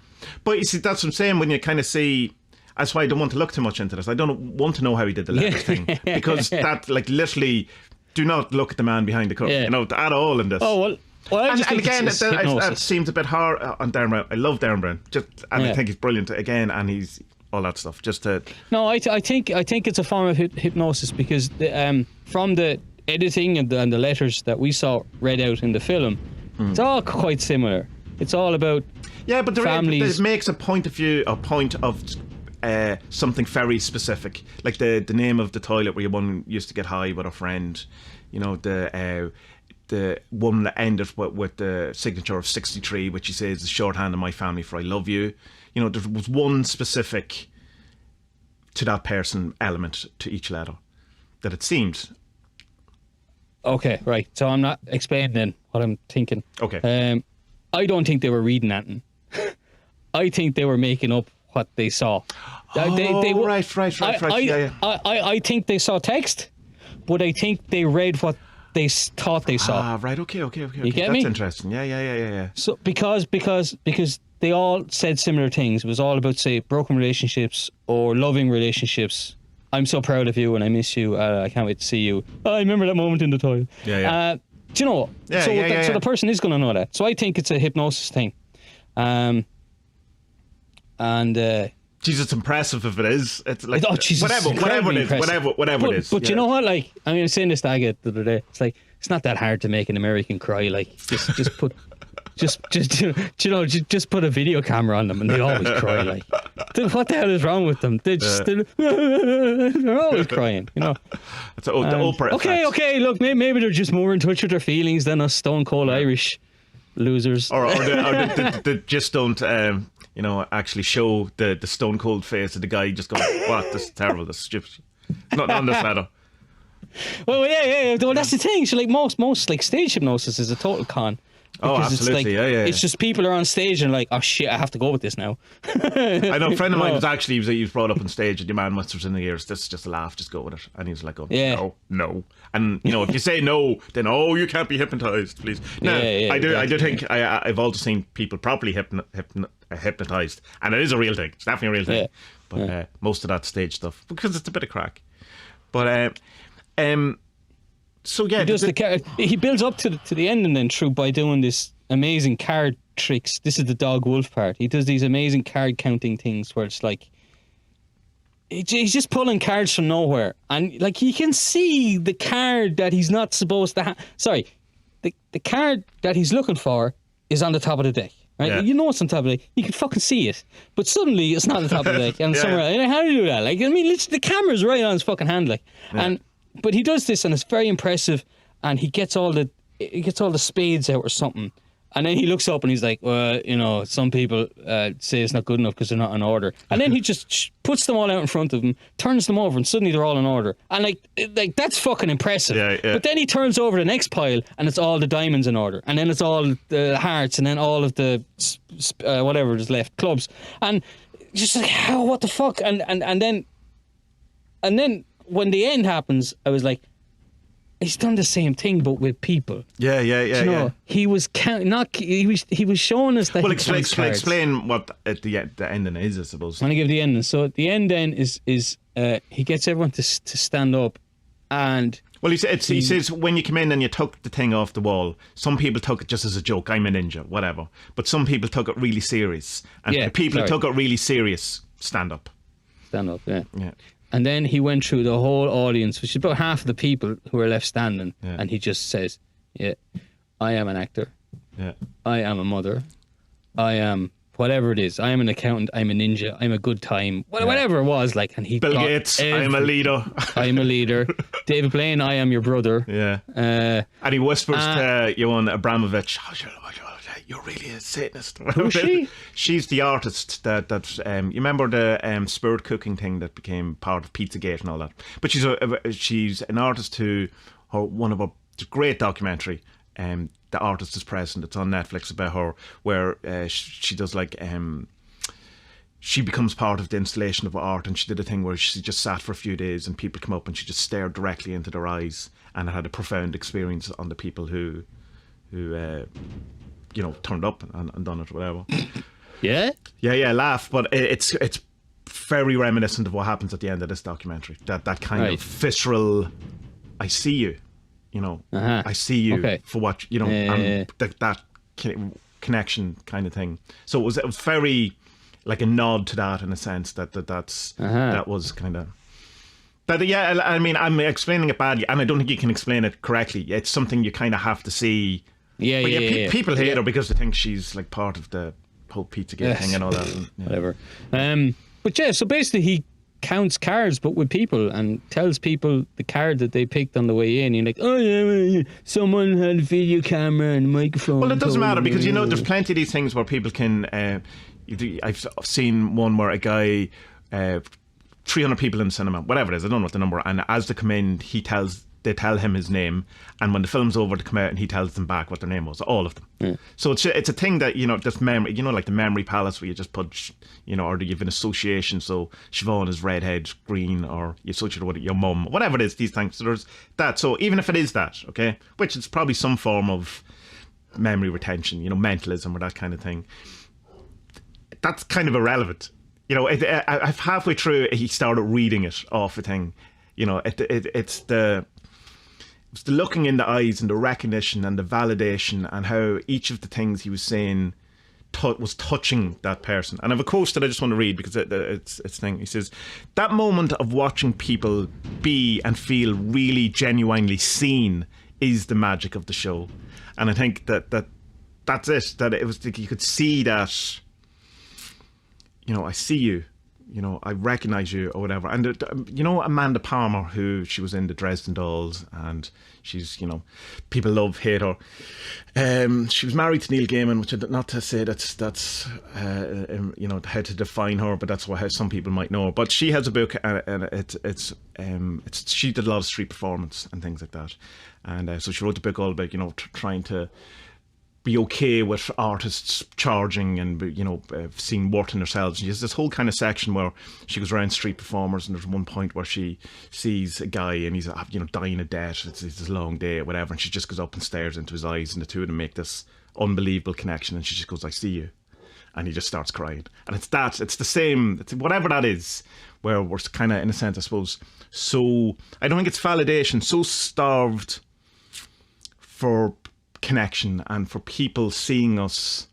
But you see, that's what I'm saying. When you kind of see, that's why I don't want to look too much into this. I don't want to know how he did the letter thing because that, like, literally, do not look at the man behind the curtain, at all in this. Oh well. Well, and again, that seems a bit hard on Darren Brown. I love Darren Brown, I think he's brilliant again, and he's all that stuff. No, I think it's a form of hypnosis because from the editing and the letters that we saw read out in the film, it's all quite similar. It's all about but it makes a point of view, a point of something very specific, like the name of the toilet where one used to get high with a friend. You know, the one that ended with the signature of 63, which he says is shorthand in my family for I love you. You know, there was one specific to that person element to each letter that it seemed. Okay, right. So I'm not explaining what I'm thinking. Okay. I don't think they were reading that. I think they were making up what they saw. Right. I think they saw text, but I think they read what thought they saw. Ah, right. Okay. You get That's me? interesting. Yeah. So because they all said similar things. It was all about, say, broken relationships or loving relationships. I'm so proud of you and I miss you. I can't wait to see you. Oh, I remember that moment in the toilet. Yeah. Do you know? Yeah, So the person is going to know that. So I think it's a hypnosis thing. Jesus, it's impressive if it is. It's like oh, Jesus, whatever it is. Whatever it is. But you know what? Like, I mean, saying this to Aga the other day. It's like, it's not that hard to make an American cry. Like, just put. Just put a video camera on them and they always cry. Like, dude, what the hell is wrong with them? They're always crying, you know. It's the Oprah effect. Okay. Look, maybe they're just more in touch with their feelings than us stone cold Irish losers. Or they just don't, actually show the stone cold face of the guy just going, "What? This is terrible. This is stupid. Not on this matter." Well, yeah. Well, that's the thing. So, like, most like stage hypnosis is a total con. Oh, absolutely, yeah. It's just people are on stage and like, oh shit, I have to go with this now. I know a friend of mine he was brought up on stage and your man must have in the ears, this is just a laugh, just go with it. And he's like, no. And if you say no, then you can't be hypnotized, please. Now, I do think I've also seen people properly hypnotized, and it is a real thing. It's definitely a real thing. But most of that stage stuff, because it's a bit of crack. But so yeah, he builds up to the end and then by doing this amazing card tricks. This is the dog wolf part. He does these amazing card counting things where it's like he's just pulling cards from nowhere, and like he can see the card that he's not supposed to have. Sorry, the card that he's looking for is on the top of the deck. Right? Yeah. You know it's on top of the deck. You can fucking see it, but suddenly it's not on the top of the deck and somewhere else. How do you do that? Like, I mean, the camera's right on his fucking hand, like, But he does this and it's very impressive, and he gets all the spades out or something, and then he looks up and he's like, well, some people say it's not good enough because they're not in order, and then he just puts them all out in front of him, turns them over, and suddenly they're all in order, and like that's fucking impressive. Yeah. But then he turns over the next pile and it's all the diamonds in order, and then it's all the hearts, and then all of the whatever is left, clubs, and just like, how, what the fuck, and then when the end happens, I was like, he's done the same thing, but with people. Yeah. He was he was showing us that. Well, explain what the ending is, I suppose. I'm gonna give the ending. So the end then is he gets everyone to stand up, and well, he says when you come in and you took the thing off the wall, some people took it just as a joke. I'm a ninja, whatever. But some people took it really serious, and the people who took it really serious stand up. Stand up, yeah. And then he went through the whole audience, which is about half of the people who are left standing, and he just says, I am an actor. Yeah. I am a mother. I am whatever it is. I am an accountant. I'm a ninja. I'm a good time. Whatever it was, like, and he Bill Gates, I am a leader. I am a leader. David Blaine, I am your brother. Yeah. And he whispers to Johan Abramovich, you're really a Satanist. Who's she? She's the artist that you remember the spirit cooking thing that became part of Pizzagate and all that. But she's an artist who, one of her great documentary, The Artist is Present. It's on Netflix about her, where she does like she becomes part of the installation of art, and she did a thing where she just sat for a few days and people come up and she just stared directly into their eyes, and it had a profound experience on the people who turned up and done it or whatever. Yeah, laugh, but it's very reminiscent of what happens at the end of this documentary. That kind of visceral, I see you, I see you for what and that connection kind of thing. So it was very like a nod to that, in a sense that was kind of. But yeah, I mean, I'm explaining it badly, and I don't think you can explain it correctly. It's something you kind of have to see. People hate her because they think she's like part of the whole Pizzagate thing and all that. And, whatever. But yeah, so basically he counts cards, but with people, and tells people the card that they picked on the way in. You're like, oh yeah, someone had a video camera and a microphone. Well, it doesn't matter, because there's plenty of these things where people can. I've seen one where a guy, 300 people in the cinema, whatever it is, I don't know what the number, and as they come in, he tells they tell him his name, and when the film's over, they come out and he tells them back what their name was, all of them. Yeah. So it's a thing that, this memory, like the memory palace where you just put, or you have an association. So Siobhan is redhead, green, or you associate it with your mum, whatever it is. These things. So there's that. So even if it is that, okay, which is probably some form of memory retention, mentalism or that kind of thing, that's kind of irrelevant. I've halfway through he started reading it off a thing. It's the looking in the eyes and the recognition and the validation and how each of the things he was saying was touching that person. And I have a quote that I just want to read because it's thing. He says, "That moment of watching people be and feel really genuinely seen is the magic of the show." And I think that's it. That it was, you could see that, I see you. I recognise you or whatever. And, Amanda Palmer, who she was in the Dresden Dolls, and she's, people love, hate her. She was married to Neil Gaiman, which not to say that's how to define her, but that's how some people might know her. But she has a book, and she did a lot of street performance and things like that. And so she wrote a book all about, trying to be okay with artists charging and seeing worth in themselves. And she has this whole kind of section where she goes around street performers, and there's one point where she sees a guy and he's dying of debt. It's this long day or whatever, and she just goes up and stares into his eyes, and the two of them make this unbelievable connection, and she just goes, "I see you," and he just starts crying. And it's the same, whatever that is, where we're kind of, in a sense, I suppose, so I don't think it's validation, so starved for connection and for people seeing us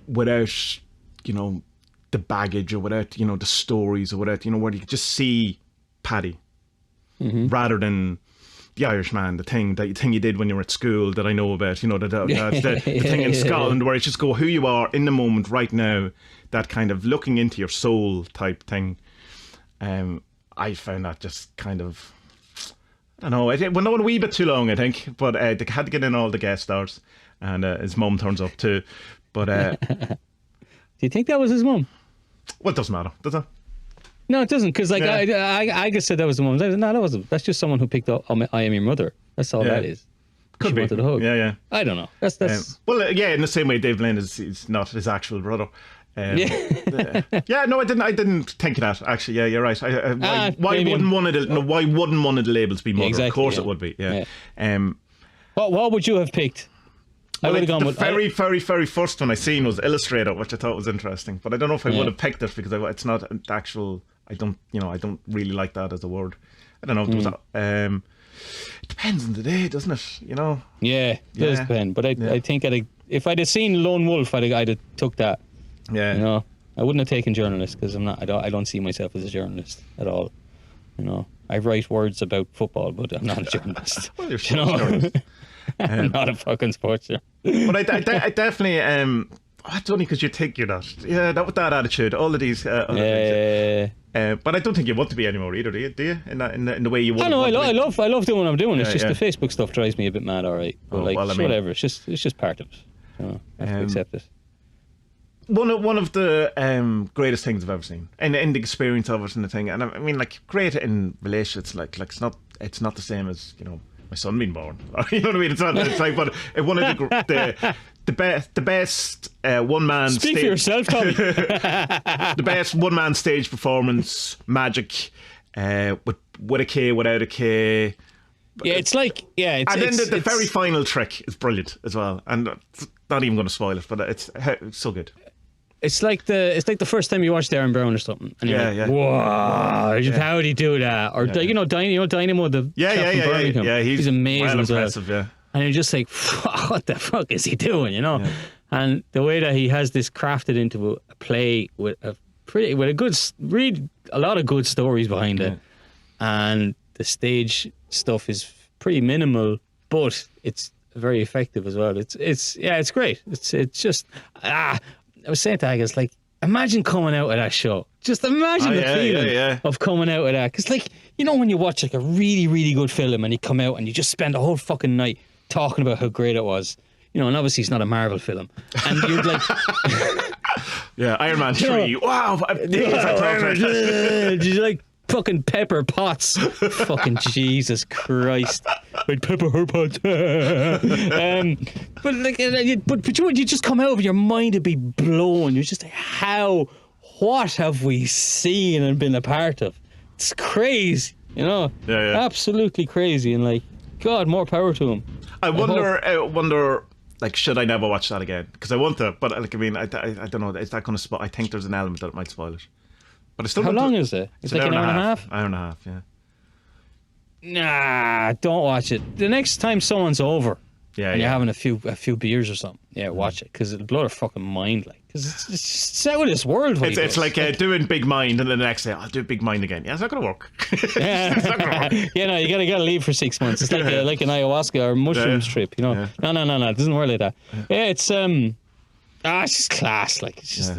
without the baggage or without the stories or without where you could just see Paddy, rather than the Irishman, the thing you did when you were at school that I know about, the thing in Scotland where you just go who you are in the moment right now, that kind of looking into your soul type thing. I found that just kind of, I don't know, it went on a wee bit too long, I think, but they had to get in all the guest stars, and his mum turns up too. But do you think that was his mum? Well, it doesn't matter, does it? No, it doesn't, because I just said that was the mum. No, that wasn't. That's just someone who picked up "I Am Your Mother." That's all that is. Could be. Wanted a hug. Yeah. I don't know. That's in the same way, Dave Lynn is not his actual brother. No, I didn't think of that. Actually, yeah, you're right. Why wouldn't one of the labels be mother? Exactly, of course, it would be. Yeah. What would you have picked? I would have gone with very first one I seen was Illustrator, which I thought was interesting. But I don't know if I would have picked it because it's not an actual. I don't really like that as a word. I don't know. It depends on the day, doesn't it? Yeah, it does depend. But I think if I'd have seen Lone Wolf, I'd have took that. Yeah. I wouldn't have taken journalist because I'm not. I don't see myself as a journalist at all. I write words about football, but I'm not a journalist. Well, you're a journalist. I'm not a fucking sports journalist. But I definitely. It's only because you think you're not. Yeah, with that attitude, all of these. Things, but I don't think you want to be anymore either, do you? In the way you want. I love doing what I'm doing. It's just the Facebook stuff drives me a bit mad. All right, but whatever. It's just part of it. I have to accept it. One of the greatest things I've ever seen, and in the experience of it and the thing, and I mean, like, great in relationships, like it's not the same as my son being born. You know what I mean? It's not. It's like, but one of the best one man. Speak for yourself, Tommie. The best one man stage performance, magic, with a K, without a K. Yeah, it's like and then the very final trick is brilliant as well, and not even going to spoil it, but it's so good. It's like the first time you watch Darren Brown or something, and you're like, "Wow, how did he do that?" Or Dynamo, the chap from Birmingham. Yeah, he's amazing, well as well. impressive. Yeah, and you're just like, "What the fuck is he doing?" Yeah. And the way that he has this crafted into a play with a lot of good stories behind it, and the stage stuff is pretty minimal, but it's very effective as well. It's great. It's just I was saying to Agus, like, imagine coming out of that show. Just imagine the feeling of coming out of that. Because, like, when you watch like a really, really good film and you come out and you just spend the whole fucking night talking about how great it was. And obviously it's not a Marvel film. And you're like... Iron Man 3. Wow. You're like, fucking Pepper Potts. Fucking Jesus Christ. I'd pepper her pots. But like, but you just come out of your mind to be blown. You're just like, what have we seen and been a part of? It's crazy, you know? Yeah. Absolutely crazy. And like, God, more power to him. I wonder, like, should I never watch that again? Because I want to, but like, I mean, I don't know. Is that going to spoil? I think there's an element that might spoil it. But I still. How long is it? It's like an hour and a half. Hour and a half, yeah. Nah, don't watch it. The next time someone's over, and you're having a few beers or something, watch it, because it'll blow their fucking mind, like, because it's just out of this world. It's like doing Big Mind, and then the next day I'll do Big Mind again. Yeah, it's not gonna work. It's not gonna work. You know, you gotta leave for 6 months. It's like an ayahuasca or mushrooms trip. You know, no, it doesn't work like that. Yeah, it's just class. Like, it's just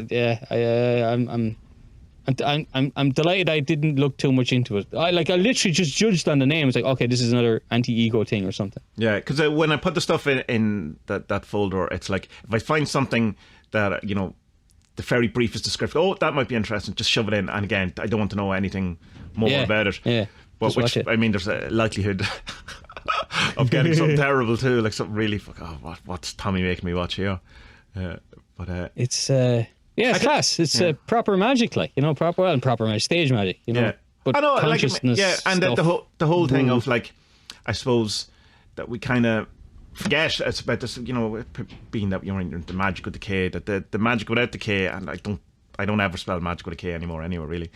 I'm delighted I didn't look too much into it. I literally just judged on the name. It's like, okay, this is another anti-ego thing or something. Yeah, because when I put the stuff in that folder, it's like, if I find something that, you know, the very briefest description, that might be interesting, just shove it in. And again, I don't want to know anything more about it. Yeah, but I mean, there's a likelihood of getting something terrible too, like something really what's Tommie making me watch here? It's it's class. It's proper magic, like, you know, proper stage magic, you know. Yeah. But I know, consciousness, and the whole thing of, like, I suppose that we kind of forget it's about this, you know, being that you're in the magic with the K, that the magic without the K, and I don't ever spell magic with a K anymore, really.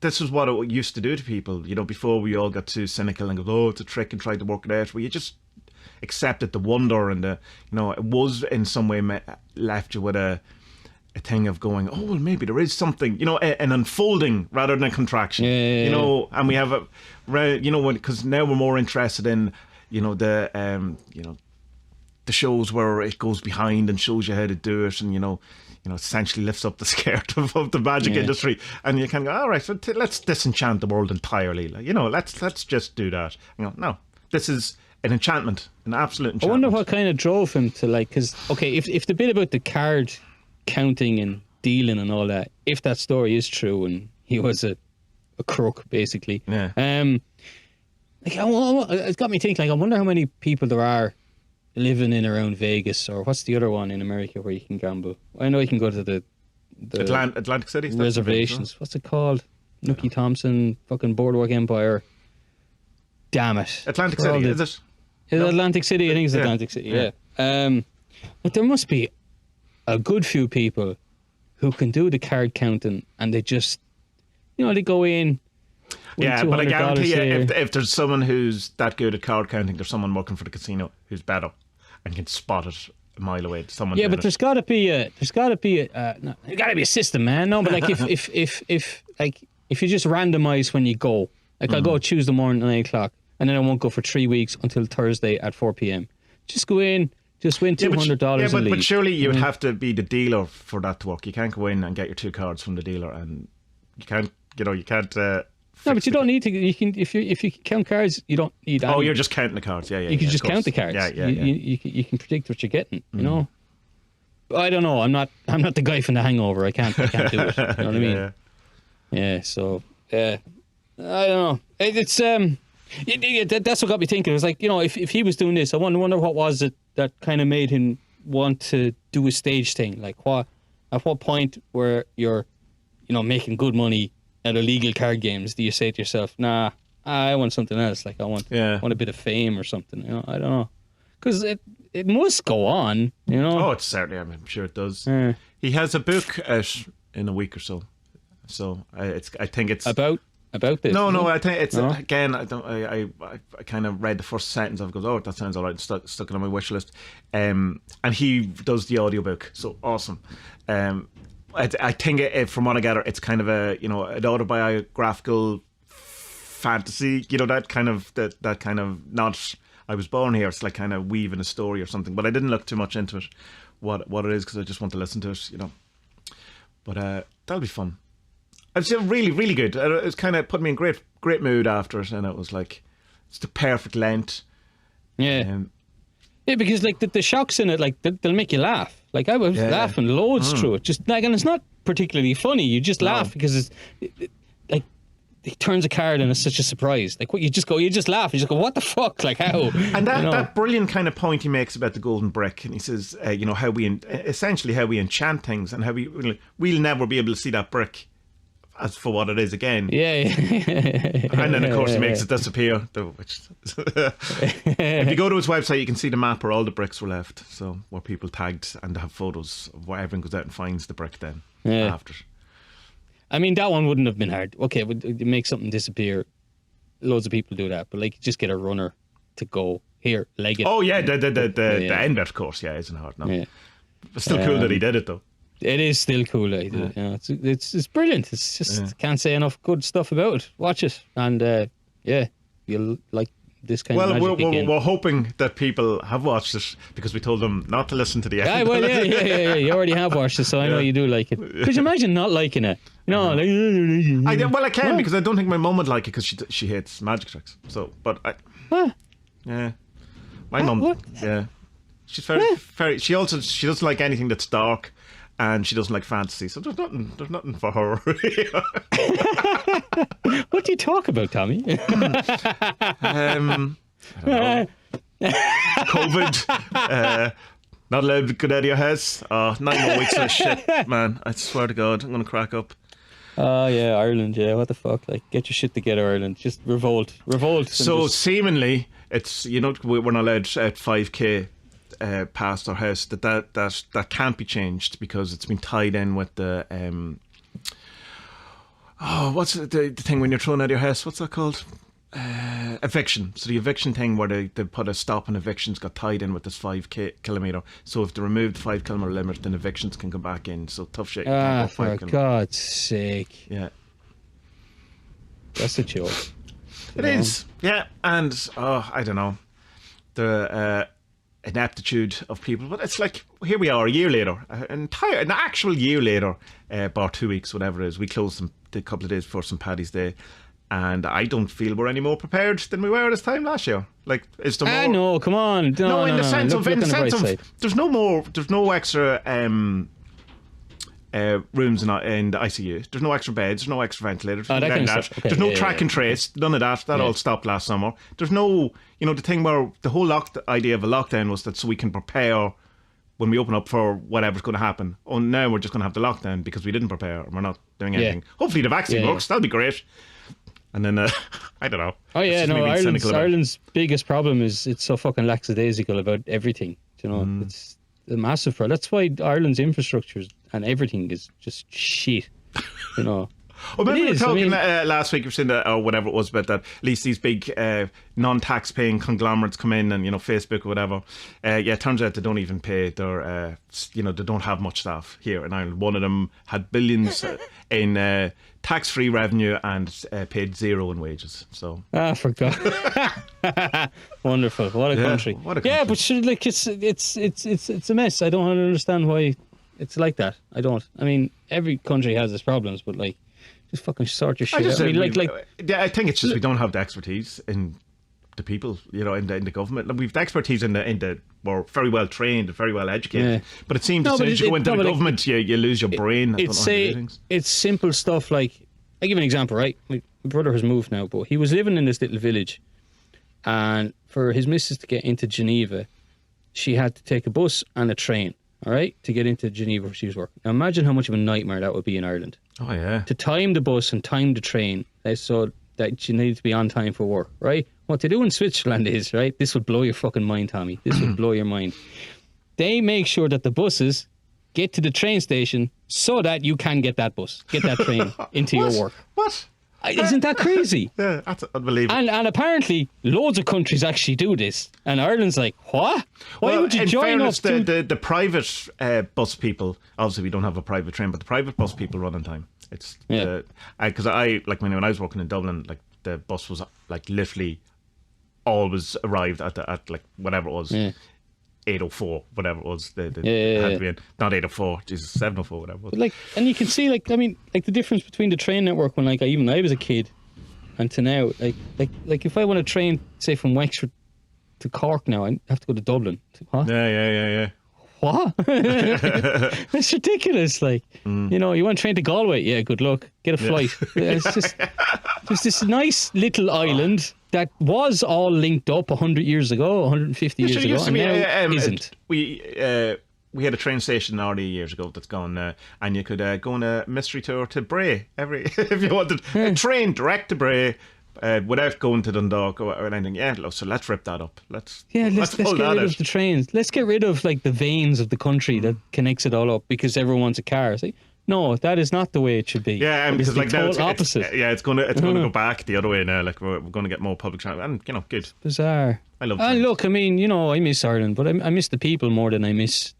This is what it used to do to people, you know, before we all got too cynical and go, it's a trick, and tried to work it out, where you just accepted the wonder, and it was in some way left you with a thing of going, well, maybe there is something, you know, an unfolding rather than a contraction. You know, and we have because now we're more interested in, you know, the shows where it goes behind and shows you how to do it, and you know, essentially lifts up the skirt of the magic industry, and you can go, all right, so let's disenchant the world entirely, like, you know, let's just do that. You know, no, this is an enchantment, an absolute enchantment. I wonder what kind of drove him to, like, because, okay, if the bit about the card counting and dealing and all that, if that story is true and he was a crook, basically, like, it's got me thinking, like, I wonder how many people there are living in around Vegas, or what's the other one in America where you can gamble? I know you can go to the Atlantic City reservations. What's it called? Nookie Thompson, fucking Boardwalk Empire. Damn it! Atlantic City, is it? Atlantic City, I think it's Atlantic City, yeah. But there must be a good few people who can do the card counting, and they just, you know, they go in. Yeah, but I guarantee you, if there's someone who's that good at card counting, there's someone working for the casino who's better and can spot it a mile away. Someone. Yeah, but there's got to be a system, man. No, but like if you just randomize when you go, like, I'll go Tuesday morning at 9 o'clock. And then I won't go for 3 weeks until Thursday at 4 p.m. Just go in, just win $200 and leave. But surely you would have to be the dealer for that to work. You can't go in and get your 2 cards from the dealer, and you can't. No, but you don't need to. You can if you count cards, you don't need. Oh, you're just counting the cards. Yeah. You can just count the cards. Yeah. You can predict what you're getting. You know. I don't know. I'm not the guy from The Hangover. I can't do it. You know what I mean? Yeah. So I don't know. It's that's what got me thinking. It was like, you know, if he was doing this, I wonder what was it that kind of made him want to do a stage thing. Like, at what point where you're, you know, making good money at illegal card games, do you say to yourself, nah, I want something else. Like, I want a bit of fame or something. You know, I don't know, because it must go on. You know. Oh, it's certainly. I'm sure it does. He has a book out in a week or so. So I think it's about this. No, I think it's again. I kind of read the first sentence of it, goes, oh, that sounds all right, and stuck it on my wish list. And he does the audiobook, so awesome. I think from what I gather, it's kind of a, you know, an autobiographical fantasy. You know, that kind of not I was born here. It's like kind of weaving a story or something. But I didn't look too much into it, what it is, because I just want to listen to it. You know, but that'll be fun. It's really, really good. It's kind of put me in great mood after it, and it was like, it's the perfect length. Yeah. Yeah, because like the shocks in it, like they'll make you laugh. Like I was laughing loads through it. Just like, and it's not particularly funny. You just laugh because like he turns a card and it's such a surprise. Like what you just laugh. You just go, what the fuck? Like how? And that brilliant kind of point he makes about the golden brick, and he says, how we enchant things, and how we'll never be able to see that brick as for what it is again. Yeah. And then of course he makes it disappear. Which if you go to his website, you can see the map where all the bricks were left. So where people tagged and have photos of where everyone goes out and finds the brick then after. I mean, that one wouldn't have been hard. Okay, would make something disappear. Loads of people do that, but like just get a runner to go here, leg it. Oh yeah, the end bit, of course, isn't hard. No, it's still cool that he did it though. It is still cool. Like, it's brilliant. It's just can't say enough good stuff about it. Watch it, and you'll like this kind of magic again. We're hoping that people have watched it because we told them not to listen to the end. Yeah. You already have watched it, so I know you do like it. Could you imagine not liking it? No, I can because I don't think my mum would like it because she hates magic tricks. So, but my mum, she's very. She doesn't like anything that's dark. And she doesn't like fantasy, so there's nothing for her. What do you talk about, Tommie? I don't know. COVID. Not allowed to get out of your house. 9 more weeks of shit, man. I swear to God, I'm gonna crack up. Oh yeah, Ireland. Yeah, what the fuck? Like, get your shit together, Ireland. Just revolt. So seemingly, it's we're not allowed at 5k. Past our house that can't be changed because it's been tied in with the what's the thing when you're thrown out of your house, what's that called? Eviction. So the eviction thing where they put a stop on evictions got tied in with this 5 kilometre. So if they remove the 5 kilometre limit, then evictions can come back in. So tough shit. For God's sake. Yeah, that's a joke. It is. Yeah, and I don't know the ineptitude of people, but it's like here we are a year later, an actual year later, about 2 weeks, whatever it is. We closed a couple of days before St. Paddy's Day, and I don't feel we're any more prepared than we were this time last year. Like, is there more? No, come on. No, in the sense of there's no extra rooms in the ICU. There's no extra beds. There's no extra ventilators. There's no track and trace. None of that. That all stopped last summer. There's no, the thing where the whole idea of a lockdown was that so we can prepare when we open up for whatever's going to happen. Oh, now we're just going to have the lockdown because we didn't prepare and we're not doing anything. Hopefully the vaccine works. That'll be great. And then I don't know. Oh yeah, no. Ireland's biggest problem is it's so fucking lackadaisical about everything. It's a massive problem. That's why Ireland's infrastructure and everything is just shit. Well, maybe we were talking last week, we've seen that, or whatever it was, about that. At least these big non-tax-paying conglomerates come in, and Facebook or whatever. It turns out they don't even pay their. They don't have much staff here in Ireland. One of them had billions in tax-free revenue and paid zero in wages. So for God, wonderful! What a country! What a country. Yeah, but it's a mess. I don't understand why it's like that. I don't. I mean, every country has its problems, but like. Just fucking sort your shit out. I think it's just we don't have the expertise in the people, in the government. We've the expertise in the we're very well trained, very well educated. But it seems as soon as you go into the government, you lose your brain. It's simple stuff like, I give an example, right? My brother has moved now, but he was living in this little village, and for his missus to get into Geneva, she had to take a bus and a train, all right, to get into Geneva where she was working. Now imagine how much of a nightmare that would be in Ireland. Oh yeah. To time the bus and time the train so that you need to be on time for work, right? What they do in Switzerland is, right, this would blow your fucking mind, Tommie. This would blow your mind. They make sure that the buses get to the train station so that you can get that train into your work. What? Isn't that crazy? Yeah, that's unbelievable. And apparently loads of countries actually do this. And Ireland's like, what? Why would you join fairness, up? The private bus people, obviously we don't have a private train, but the private bus people run on time. It's because when I was working in Dublin, like the bus was like literally always arrived at like whatever it was. Yeah. 8:04, whatever it was, they had to be in. Not 8:04, Jesus, 7:04, whatever it was. But and you can see, the difference between the train network when, I was a kid and to now, like if I want to train, say, from Wexford to Cork now, I have to go to Dublin. What? Yeah. what? It's ridiculous. Like, you know, you want to train to Galway? Yeah, good luck. Get a flight. It's just there's this nice little island that was all linked up 100 years ago, 150 years ago, and now isn't. We had a train station already years ago that's gone, and you could go on a mystery tour to Bray if you wanted a train direct to Bray. Without going to Dundalk or anything, so let's rip that up. Let's get rid of the trains. Let's get rid of like the veins of the country that connects it all up because everyone wants a car. It's like, no, that is not the way it should be. Yeah, and because like now it's opposite. It's going to go back the other way now. Like we're going to get more public transport, and you know, good. It's bizarre. I love. And look, I mean, you know, I miss Ireland, but I miss the people more than I miss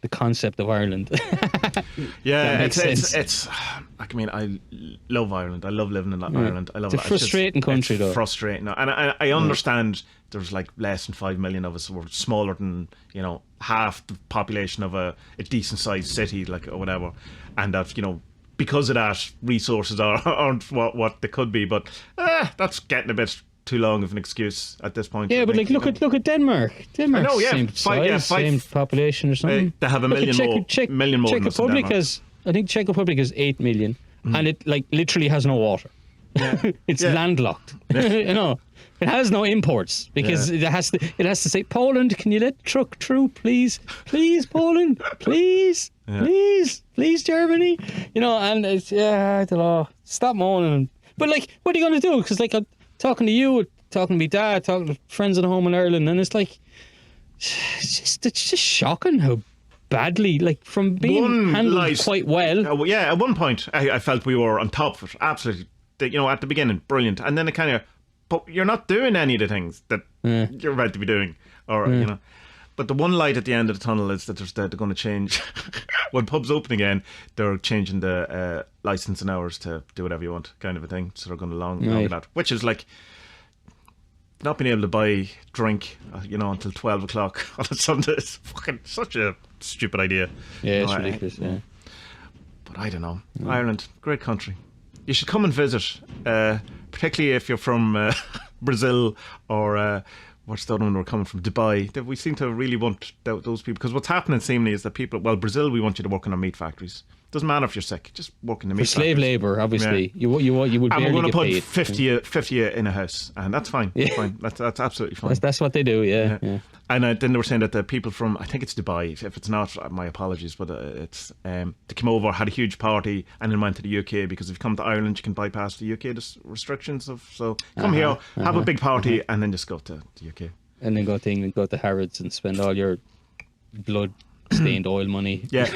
the concept of Ireland. Yeah, it's. I mean, I love Ireland. I love living in Ireland. I love it. It's a frustrating country, though. Frustrating, and I understand. There's like less than 5 million of us. We're smaller than, you know, half the population of a decent sized city, like, or whatever, and that, you know, because of that, resources aren't what they could be. But that's getting a bit too long of an excuse at this point. Yeah, but like look at Denmark. Denmark, same size, same population or something. They have a million more. Czech Republic has, I think Czech Republic has 8 million, and it like literally has no water. Yeah. It's landlocked. You know, it has no imports because it has to say, Poland, can you let the truck through, please, Poland, please, please, Germany. You know, and it's I don't know. Stop moaning. But like, what are you going to do? Because like, I'm talking to you, talking to my dad, talking to friends at home in Ireland, and it's like, it's just shocking how badly, like, from being handled quite well. At one point I felt we were on top of it, absolutely. You know, at the beginning, brilliant, and then it kind of, but you're not doing any of the things that you're about to be doing, or you know. But the one light at the end of the tunnel is that they're going to change. When pubs open again, they're changing the licensing hours to do whatever you want, kind of a thing. So they're going to longer that, which is like not being able to buy drink, you know, until 12 o'clock on a Sunday. It's fucking such a stupid idea. Yeah, it's ridiculous. But I don't know. Ireland, great country. You should come and visit, particularly if you're from Brazil or what's the other one we're coming from, Dubai. We seem to really want those people, because what's happening seemingly is that people, well, Brazil, we want you to work in our meat factories. Doesn't matter if you're sick, just work in the meat factories. For slave labour, obviously. You would barely get paid. And we're going to put 50 in a house, and that's fine. Yeah. Fine. That's absolutely fine. That's what they do, yeah. And then they were saying that the people from, I think it's Dubai, if it's not, my apologies, but it's they came over, had a huge party, and then went to the UK, because if you come to Ireland, you can bypass the UK restrictions. So come here, have a big party, and then just go to the UK. And then go to England, go to Harrods, and spend all your blood-stained oil money. Yeah.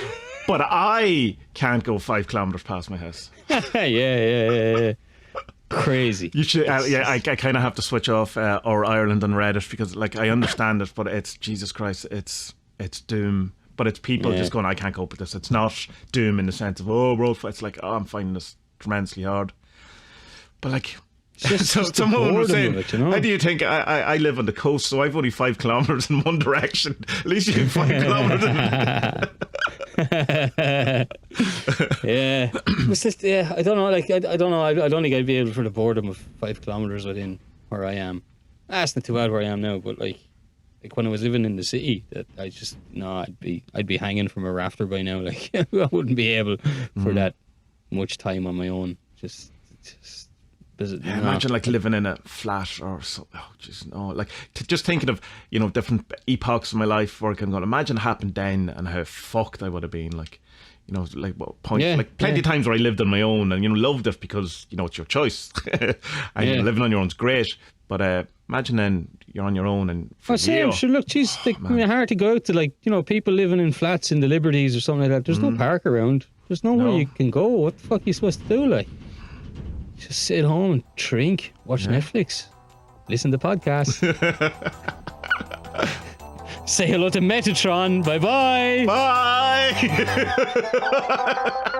But I can't go 5 kilometres past my house. Yeah. Crazy. You should. I kind of have to switch off or Ireland on Reddit, because like I understand it, but it's Jesus Christ, it's doom. But it's people just going, I can't cope with this. It's not doom in the sense of it's like, I'm finding this tremendously hard. But like, so someone was saying, it, you know? How do you think I live on the coast, so I've only 5 kilometres in one direction. At least you have 5 kilometres. Yeah. It's just, I don't know. Like, I don't know. I don't think I'd be able for the boredom of 5 kilometres within where I am. That's not too bad where I am now, but like when I was living in the city, that I'd be hanging from a rafter by now. Like, I wouldn't be able for that much time on my own. Just imagine like living in a flat or so. Like just thinking of, you know, different epochs of my life working. Going, imagine it happened then and how fucked I would have been. Like, you know, like what point? Like plenty of times where I lived on my own and, you know, loved it because, you know, it's your choice. And you know, living on your own is great. But imagine then you're on your own and same. Sure, look, geez, hard to go out to, like, you know, people living in flats in the Liberties or something like that. There's no park around. There's nowhere you can go. What the fuck are you supposed to do? Like, just sit at home and drink, watch Netflix, listen to podcasts. Say hello to Metatron. Bye-bye. Bye.